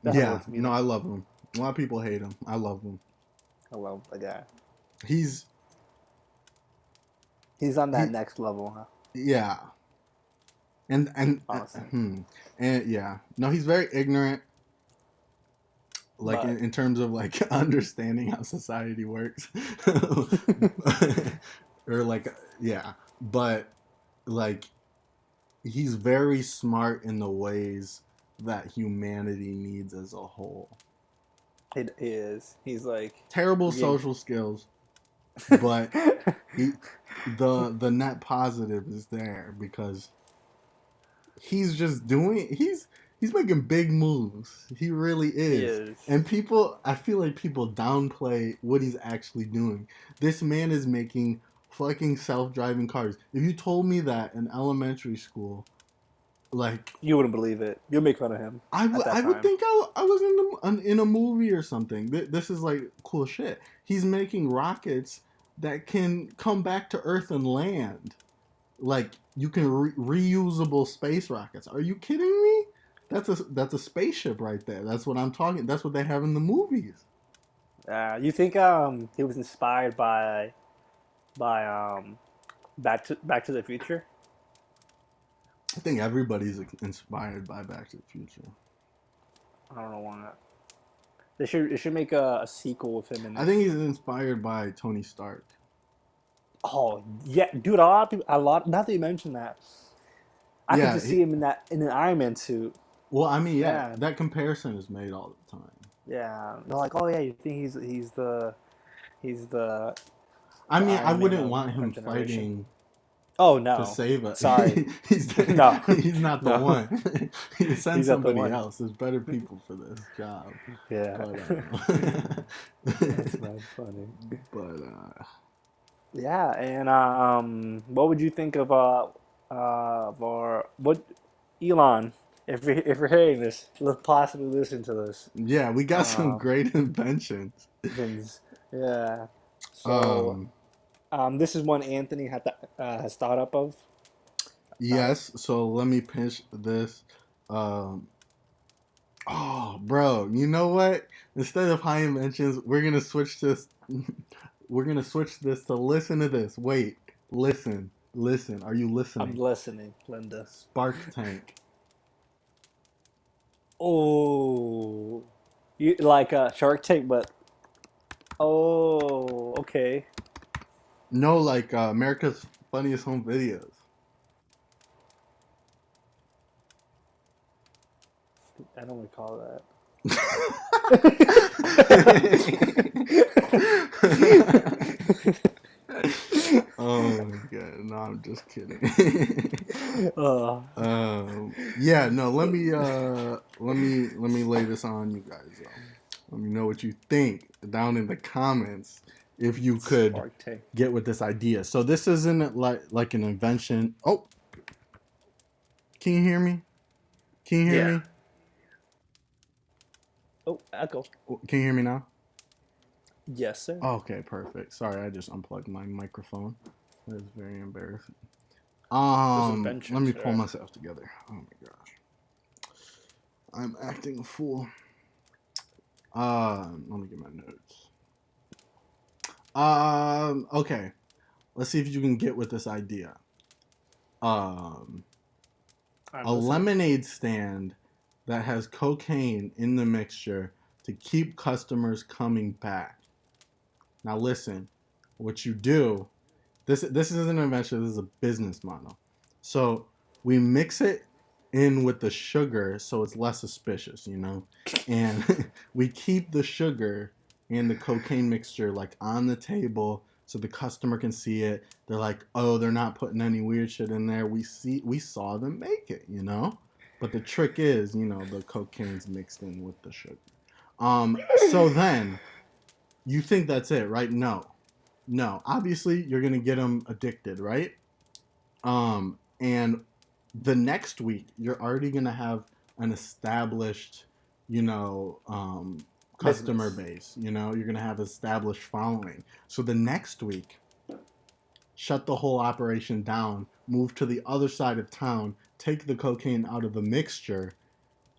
Speaker 2: Definitely
Speaker 1: Yeah.
Speaker 2: worth
Speaker 1: No,
Speaker 2: meeting.
Speaker 1: I love him. A lot of people hate him. I love him.
Speaker 2: I love the guy.
Speaker 1: He's
Speaker 2: He's on that
Speaker 1: he.
Speaker 2: next level, huh?
Speaker 1: Yeah.
Speaker 2: Honestly,
Speaker 1: And yeah. No, he's very ignorant. Like
Speaker 2: but
Speaker 1: in terms of like understanding how society works, or like yeah, but like he's very smart in the ways that humanity needs as a whole.
Speaker 2: it is. He's like
Speaker 1: Terrible
Speaker 2: you're getting.
Speaker 1: social skills, but he the net positive is there because he's just doing He's making big moves. He really
Speaker 2: He
Speaker 1: is.
Speaker 2: is.
Speaker 1: And people, I feel like people downplay what he's actually doing. This man is making fucking self-driving cars. If you told me that in elementary school, like
Speaker 2: You wouldn't believe it. You'll make fun of him at that
Speaker 1: I would
Speaker 2: time.
Speaker 1: think I was in a movie or something. This is like cool shit. He's making rockets that can come back to Earth and land. Like you can reusable space rockets. Are you kidding me? That's a spaceship right there. That's what I'm talking. That's what they have in the movies.
Speaker 2: You think he was inspired by Back to the Future?
Speaker 1: I think everybody's inspired by Back to the Future.
Speaker 2: I don't know why. They should make a sequel with him in
Speaker 1: I
Speaker 2: it.
Speaker 1: think he's inspired by Tony Stark.
Speaker 2: Oh yeah, dude! A lot of people, a lot. Now that you mention that, I could
Speaker 1: Yeah.
Speaker 2: just see him in an Iron Man suit.
Speaker 1: Well, I mean, yeah,
Speaker 2: Yeah,
Speaker 1: that comparison is made all the time.
Speaker 2: yeah. They're like, oh yeah, you think he's the
Speaker 1: I mean, I
Speaker 2: Iron Man
Speaker 1: wouldn't
Speaker 2: of
Speaker 1: want
Speaker 2: our
Speaker 1: him
Speaker 2: generation?
Speaker 1: fighting
Speaker 2: Oh
Speaker 1: to
Speaker 2: no,
Speaker 1: save us.
Speaker 2: sorry, no,
Speaker 1: He's not the
Speaker 2: no,
Speaker 1: one. He send
Speaker 2: he's not the
Speaker 1: somebody
Speaker 2: one.
Speaker 1: else. There's better people for this job.
Speaker 2: Yeah,
Speaker 1: But
Speaker 2: that's not funny.
Speaker 1: but
Speaker 2: Yeah, and what would you think of our what Elon? If we're hearing this, let's possibly listen to this.
Speaker 1: yeah, we got some
Speaker 2: Uh,
Speaker 1: great inventions.
Speaker 2: Vince. Yeah. So
Speaker 1: Um,
Speaker 2: this is one Anthony has thought up of.
Speaker 1: yes. So let me pinch this. Um, oh, bro, you know what? Instead of high inventions, we're gonna switch this. We're gonna switch this to listen to this. Wait, listen, listen. Are you
Speaker 2: I'm
Speaker 1: listening?
Speaker 2: listening, Linda.
Speaker 1: Spark Tank.
Speaker 2: Oh, you like Shark Tank, but oh, okay.
Speaker 1: No, like America's Funniest Home Videos.
Speaker 2: I don't recall that.
Speaker 1: Oh my god! No, I'm just kidding.
Speaker 2: uh,
Speaker 1: Yeah, no. Let me lay this on you guys. Let me know what you think down in the comments. If you could
Speaker 2: Shark Tank.
Speaker 1: get with this idea. So this isn't like an invention. Oh, can you hear me? Can you hear
Speaker 2: Yeah.
Speaker 1: me?
Speaker 2: Oh, echo.
Speaker 1: Can you hear me now?
Speaker 2: Yes, sir.
Speaker 1: Oh, okay, perfect. Sorry, I just unplugged my microphone. That is very embarrassing.
Speaker 2: Those
Speaker 1: Let
Speaker 2: inventions,
Speaker 1: me pull
Speaker 2: right?
Speaker 1: myself together. Oh my gosh, I'm acting a fool. Let me get my notes. Okay. Let's see if you can get with this idea. Um,
Speaker 2: I'm
Speaker 1: a
Speaker 2: listening.
Speaker 1: lemonade stand that has cocaine in the mixture to keep customers coming back. Now listen, what you do, this isn't an invention, this is a business model. So we mix it in with the sugar so it's less suspicious, you know? And we keep the sugar and the cocaine mixture like on the table so the customer can see it. They're like, "Oh, they're not putting any weird shit in there. We saw them make it, you know?" But the trick is, you know, the cocaine's mixed in with the sugar. So then you think that's it, right? No. No. Obviously, you're going to get them addicted, right? And the next week you're already going to have an established, you know, customer
Speaker 2: Business.
Speaker 1: base, you know, you're going to have established following. So the next week, shut the whole operation down, move to the other side of town, take the cocaine out of the mixture,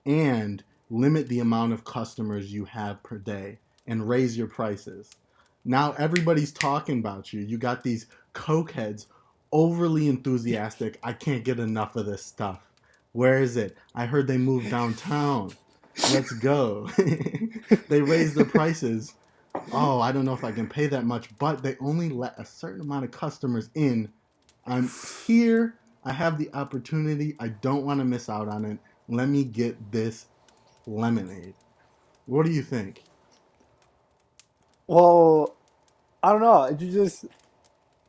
Speaker 1: and limit the amount of customers you have per day and raise your prices. Now everybody's talking about you. You got these cokeheads overly enthusiastic. I can't get enough of this stuff. Where is it? I heard they moved downtown. Let's go. They raised the prices. Oh, I don't know if I can pay that much, but they only let a certain amount of customers in. I'm here. I have the opportunity. I don't want to miss out on it. Let me get this lemonade. What do you think?
Speaker 2: Well, I don't know. You just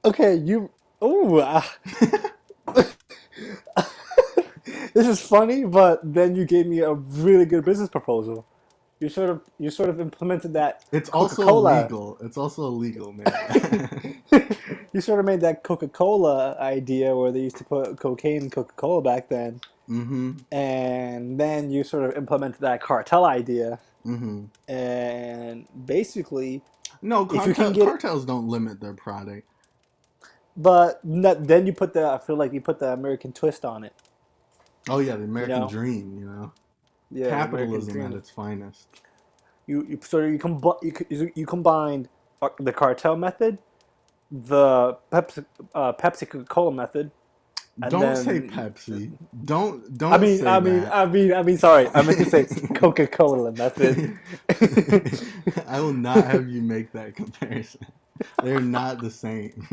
Speaker 2: okay. You oh, this this is funny, but then you gave me a really good business proposal. You sort of implemented that
Speaker 1: It's
Speaker 2: Coca
Speaker 1: also
Speaker 2: Cola.
Speaker 1: illegal. It's also illegal, man.
Speaker 2: You sort of made that Coca Cola idea where they used to put cocaine in Coca Cola back then,
Speaker 1: Mm-hmm.
Speaker 2: and then you sort of implemented that cartel idea.
Speaker 1: Mm-hmm.
Speaker 2: And basically,
Speaker 1: No,
Speaker 2: if you can get it,
Speaker 1: cartels don't limit their product.
Speaker 2: but then you put the I feel like you put the American twist on it.
Speaker 1: Oh yeah, the
Speaker 2: You
Speaker 1: American
Speaker 2: know,
Speaker 1: dream. You know,
Speaker 2: yeah, the American
Speaker 1: capitalism at
Speaker 2: dream.
Speaker 1: its finest.
Speaker 2: You combined the cartel method, the Pepsi Coca Cola method, and
Speaker 1: Don't say
Speaker 2: then
Speaker 1: Pepsi. Don't say that.
Speaker 2: sorry, I meant to say Coca Cola method.
Speaker 1: I will not have you make that comparison. They're not the same.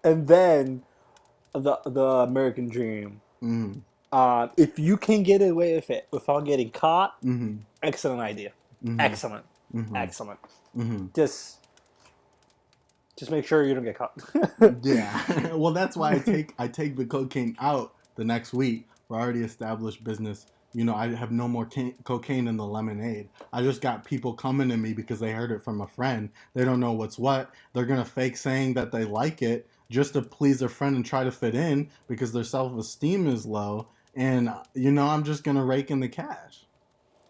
Speaker 2: And then the American dream.
Speaker 1: Mm-hmm.
Speaker 2: If you can get away with it without getting caught,
Speaker 1: Mm-hmm.
Speaker 2: excellent idea.
Speaker 1: Mm-hmm.
Speaker 2: Excellent,
Speaker 1: Mm-hmm.
Speaker 2: excellent.
Speaker 1: Mm-hmm.
Speaker 2: Just just make sure you don't get caught.
Speaker 1: Yeah. Well, that's why I take the cocaine out the next week for already established business. You know, I have no more cocaine in the lemonade. I just got people coming to me because they heard it from a friend. They don't know what's what. They're gonna fake saying that they like it just to please their friend and try to fit in because their self-esteem is low. And you know, I'm just gonna rake in the cash.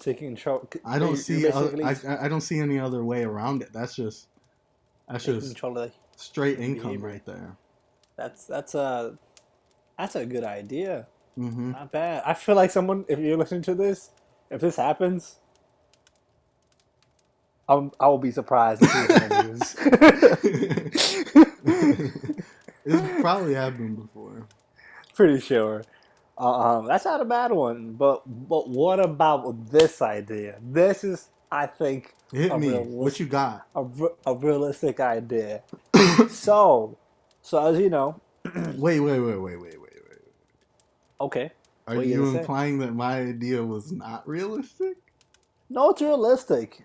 Speaker 2: Taking control.
Speaker 1: I don't
Speaker 2: You're
Speaker 1: see
Speaker 2: basically
Speaker 1: I don't see any other way around it. That's
Speaker 2: taking
Speaker 1: just
Speaker 2: control of
Speaker 1: straight
Speaker 2: the
Speaker 1: income
Speaker 2: behavior.
Speaker 1: right there.
Speaker 2: That's a good idea.
Speaker 1: Mm-hmm.
Speaker 2: Not bad. I feel like someone, if you're listening to this, if this happens, I will be surprised if it's in the news.
Speaker 1: It's probably happened before.
Speaker 2: Pretty sure. That's not a bad one. But what about this idea? This is, I think,
Speaker 1: Hit
Speaker 2: a
Speaker 1: me. What you got?
Speaker 2: a realistic idea. So, so as you know,
Speaker 1: Wait.
Speaker 2: okay,
Speaker 1: Are
Speaker 2: what are you
Speaker 1: you
Speaker 2: gonna say?
Speaker 1: implying that my idea was not realistic?
Speaker 2: No, it's realistic,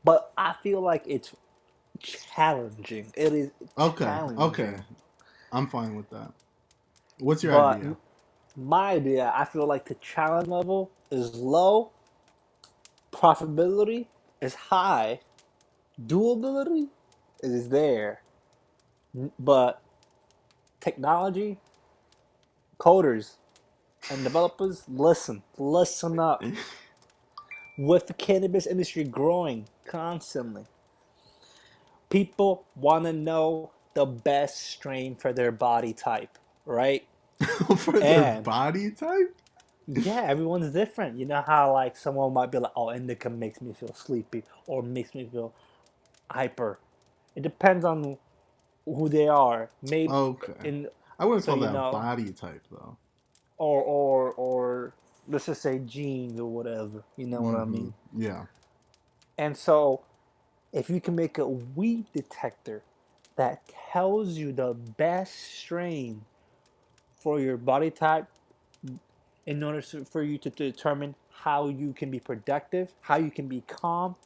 Speaker 2: but I feel like it's challenging. It is
Speaker 1: Okay.
Speaker 2: challenging.
Speaker 1: I'm fine with that. What's your
Speaker 2: But
Speaker 1: idea?
Speaker 2: my idea, I feel like the challenge level is low, profitability is high, doability is there. But technology, coders, and developers, listen up. With the cannabis industry growing constantly, people want to know the best strain for their body type, right?
Speaker 1: For their
Speaker 2: And
Speaker 1: body type?
Speaker 2: yeah, everyone's different. You know how like someone might be like, "Oh, indica makes me feel sleepy or makes me feel hyper." It depends on who they are. Maybe
Speaker 1: Okay.
Speaker 2: in
Speaker 1: I wouldn't
Speaker 2: so
Speaker 1: call
Speaker 2: you
Speaker 1: that
Speaker 2: know,
Speaker 1: body type though.
Speaker 2: or let's just say genes or whatever. You know what I
Speaker 1: Mm-hmm.
Speaker 2: mean?
Speaker 1: Yeah.
Speaker 2: And so if you can make a weed detector that tells you the best strain for your body type in order for you to determine how you can be productive, how you can be calm,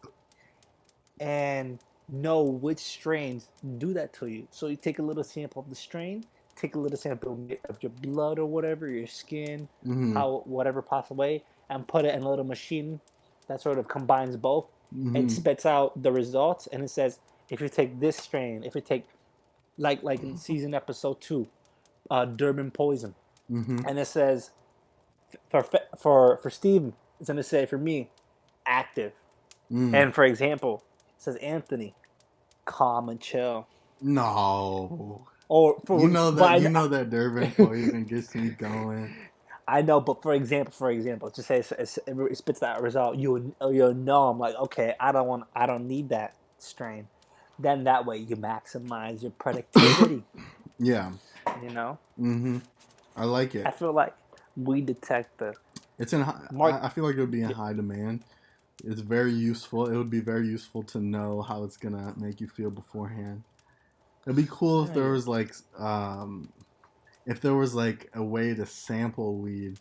Speaker 2: and know which strains do that to you. So you take a little sample of the strain, take a little sample of your blood or whatever, your skin,
Speaker 1: Mm-hmm.
Speaker 2: how whatever possible way, and put it in a little machine that sort of combines both. It
Speaker 1: Mm-hmm.
Speaker 2: spits out the results, and it says if you take this strain, if you take like in season episode 2, Durban poison,
Speaker 1: Mm-hmm.
Speaker 2: and it says for Steven, it's gonna say for me, active,
Speaker 1: Mm.
Speaker 2: and for example, it says Anthony, calm and chill.
Speaker 1: No.
Speaker 2: Or
Speaker 1: You
Speaker 2: for
Speaker 1: know that
Speaker 2: but
Speaker 1: you know that Durban poison gets me going.
Speaker 2: I know, but for example, just say it spits that result. You'll know. I'm like, okay, I don't need that strain. Then that way you maximize your productivity.
Speaker 1: Yeah.
Speaker 2: You know,
Speaker 1: Mm-hmm. I like
Speaker 2: I
Speaker 1: it.
Speaker 2: feel like we detect the
Speaker 1: It's in. High,
Speaker 2: mark.
Speaker 1: I feel like it would be in high demand. It's very useful. It would be very useful to know how it's gonna make you feel beforehand. It'd be cool if there
Speaker 2: Yeah,
Speaker 1: was like if there was like a way to sample weed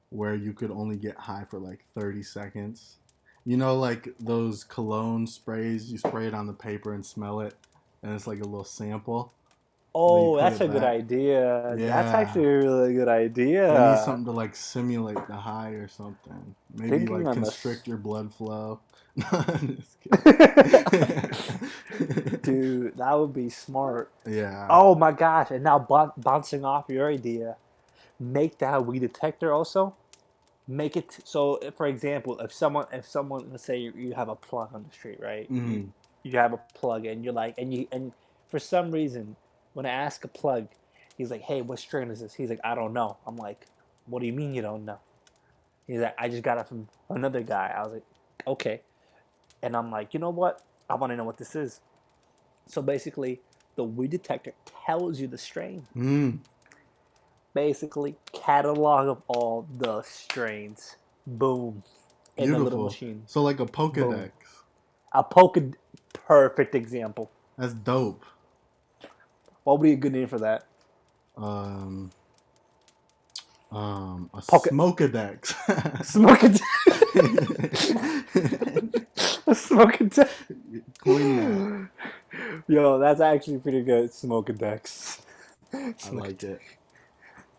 Speaker 1: where you could only get high for like 30 seconds. You know, like those cologne sprays, you spray it on the paper and smell it, and it's like a little sample. then you
Speaker 2: Oh,
Speaker 1: put
Speaker 2: that's
Speaker 1: it
Speaker 2: a good
Speaker 1: back.
Speaker 2: idea. That's
Speaker 1: Yeah.
Speaker 2: actually a really good
Speaker 1: You need
Speaker 2: idea.
Speaker 1: something to like simulate the high or something. Maybe
Speaker 2: Thinking
Speaker 1: like
Speaker 2: on the
Speaker 1: constrict your blood flow. No, I'm just kidding.
Speaker 2: dude, that would be smart.
Speaker 1: Yeah.
Speaker 2: Oh my gosh! And now bouncing off your idea, make that weed detector also. Make it so. For example, if someone, let's say you have a plug on the street, right? You,
Speaker 1: Mm.
Speaker 2: you have a plug, and you're like, and for some reason, when I ask a plug, he's like, "Hey, what strain is this?" He's like, "I don't know." I'm like, "What do you mean you don't know?" He's like, "I just got it from another guy." I was like, "Okay," and I'm like, "You know what? I want to know what this is." So basically, the weed detector tells you the strain.
Speaker 1: Mm.
Speaker 2: Basically, catalog of all the strains. Boom. In the little
Speaker 1: Beautiful.
Speaker 2: machine.
Speaker 1: So like a
Speaker 2: Boom.
Speaker 1: Pokedex.
Speaker 2: A Poke. Perfect example.
Speaker 1: That's dope.
Speaker 2: What would be a good name for that?
Speaker 1: Um, a
Speaker 2: Poke.
Speaker 1: Smokedex.
Speaker 2: Smoke it. Smoke it.
Speaker 1: Coin that.
Speaker 2: Yo, that's actually pretty good. Smoke a Dex.
Speaker 1: I like it.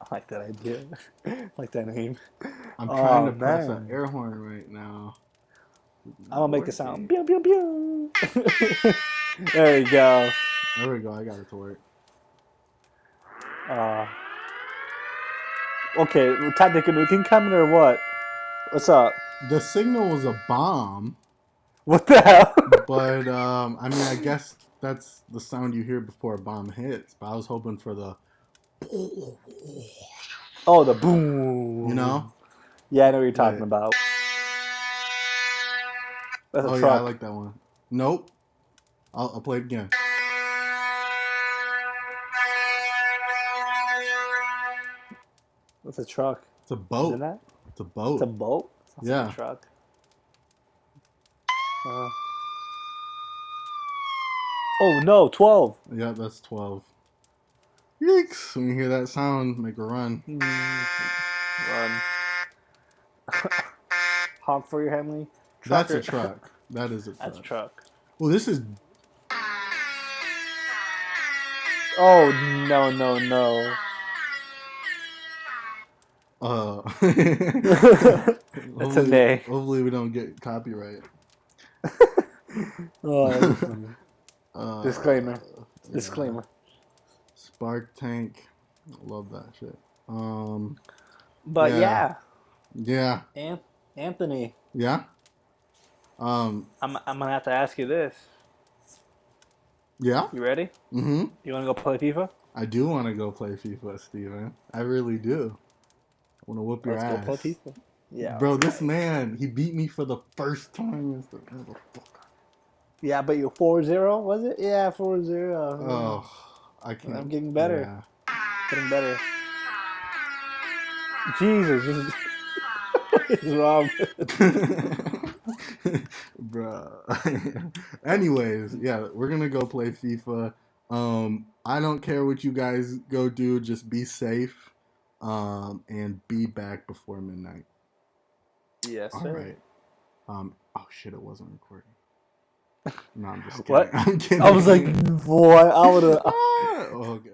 Speaker 2: I like that idea. I like that name.
Speaker 1: I'm trying
Speaker 2: Oh
Speaker 1: to press an
Speaker 2: man.
Speaker 1: air horn right now. It's
Speaker 2: I'm
Speaker 1: not
Speaker 2: gonna make a sound.
Speaker 1: working.
Speaker 2: Pew pew pew. There you go.
Speaker 1: There we go. I got it to work.
Speaker 2: Uh, okay, technically, we can come in or what? What's up?
Speaker 1: The signal was a bomb,
Speaker 2: What the hell?
Speaker 1: but I mean, I guess that's the sound you hear before a bomb hits. But I was hoping for the,
Speaker 2: Oh, the boom.
Speaker 1: you know.
Speaker 2: Yeah, I know what you're talking
Speaker 1: Wait.
Speaker 2: about. That's a
Speaker 1: Oh yeah, I
Speaker 2: truck.
Speaker 1: like that one. Nope. I'll play it again.
Speaker 2: That's a truck.
Speaker 1: It's a
Speaker 2: Isn't
Speaker 1: boat.
Speaker 2: that?
Speaker 1: It's a
Speaker 2: It's a
Speaker 1: boat.
Speaker 2: boat? Sounds like a
Speaker 1: Yeah.
Speaker 2: truck. Uh, oh no, 12.
Speaker 1: Yeah, that's 12. Yeeks. When you hear that sound, make a run.
Speaker 2: Run. Honk for your Henley.
Speaker 1: That's a
Speaker 2: Trucker.
Speaker 1: truck. That is a
Speaker 2: That's a
Speaker 1: truck.
Speaker 2: truck.
Speaker 1: Well, this is.
Speaker 2: Oh no no no. That's a nay.
Speaker 1: hopefully we don't get copyright.
Speaker 2: Oh, that'd be funny.
Speaker 1: uh,
Speaker 2: Disclaimer.
Speaker 1: yeah.
Speaker 2: Disclaimer.
Speaker 1: Spark Tank. Love that shit.
Speaker 2: But
Speaker 1: Yeah.
Speaker 2: yeah,
Speaker 1: Yeah.
Speaker 2: Anthony,
Speaker 1: Yeah.
Speaker 2: I'm gonna have to ask you this.
Speaker 1: Yeah.
Speaker 2: You ready?
Speaker 1: Mm-hmm.
Speaker 2: You wanna go play FIFA?
Speaker 1: I do want to go play FIFA, Steven. I really do. I want to whoop your
Speaker 2: Let's go play
Speaker 1: ass.
Speaker 2: FIFA. Yeah.
Speaker 1: Bro,
Speaker 2: all
Speaker 1: this
Speaker 2: right.
Speaker 1: man, he beat me for the first time. Motherfucker.
Speaker 2: Yeah, but you're 4-0, was it? Yeah, 4-0.
Speaker 1: Oh, I
Speaker 2: I'm
Speaker 1: can't.
Speaker 2: getting better.
Speaker 1: Yeah.
Speaker 2: Getting better. Jesus. What is wrong
Speaker 1: Bruh. Anyways, yeah, we're gonna go play FIFA. I don't care what you guys go do, just be safe. And be back before midnight.
Speaker 2: Yes,
Speaker 1: All
Speaker 2: sir.
Speaker 1: right. Oh shit, it wasn't recording. No, I'm just kidding.
Speaker 2: What?
Speaker 1: I'm kidding.
Speaker 2: I was like, boy, I would have.
Speaker 1: Oh, okay.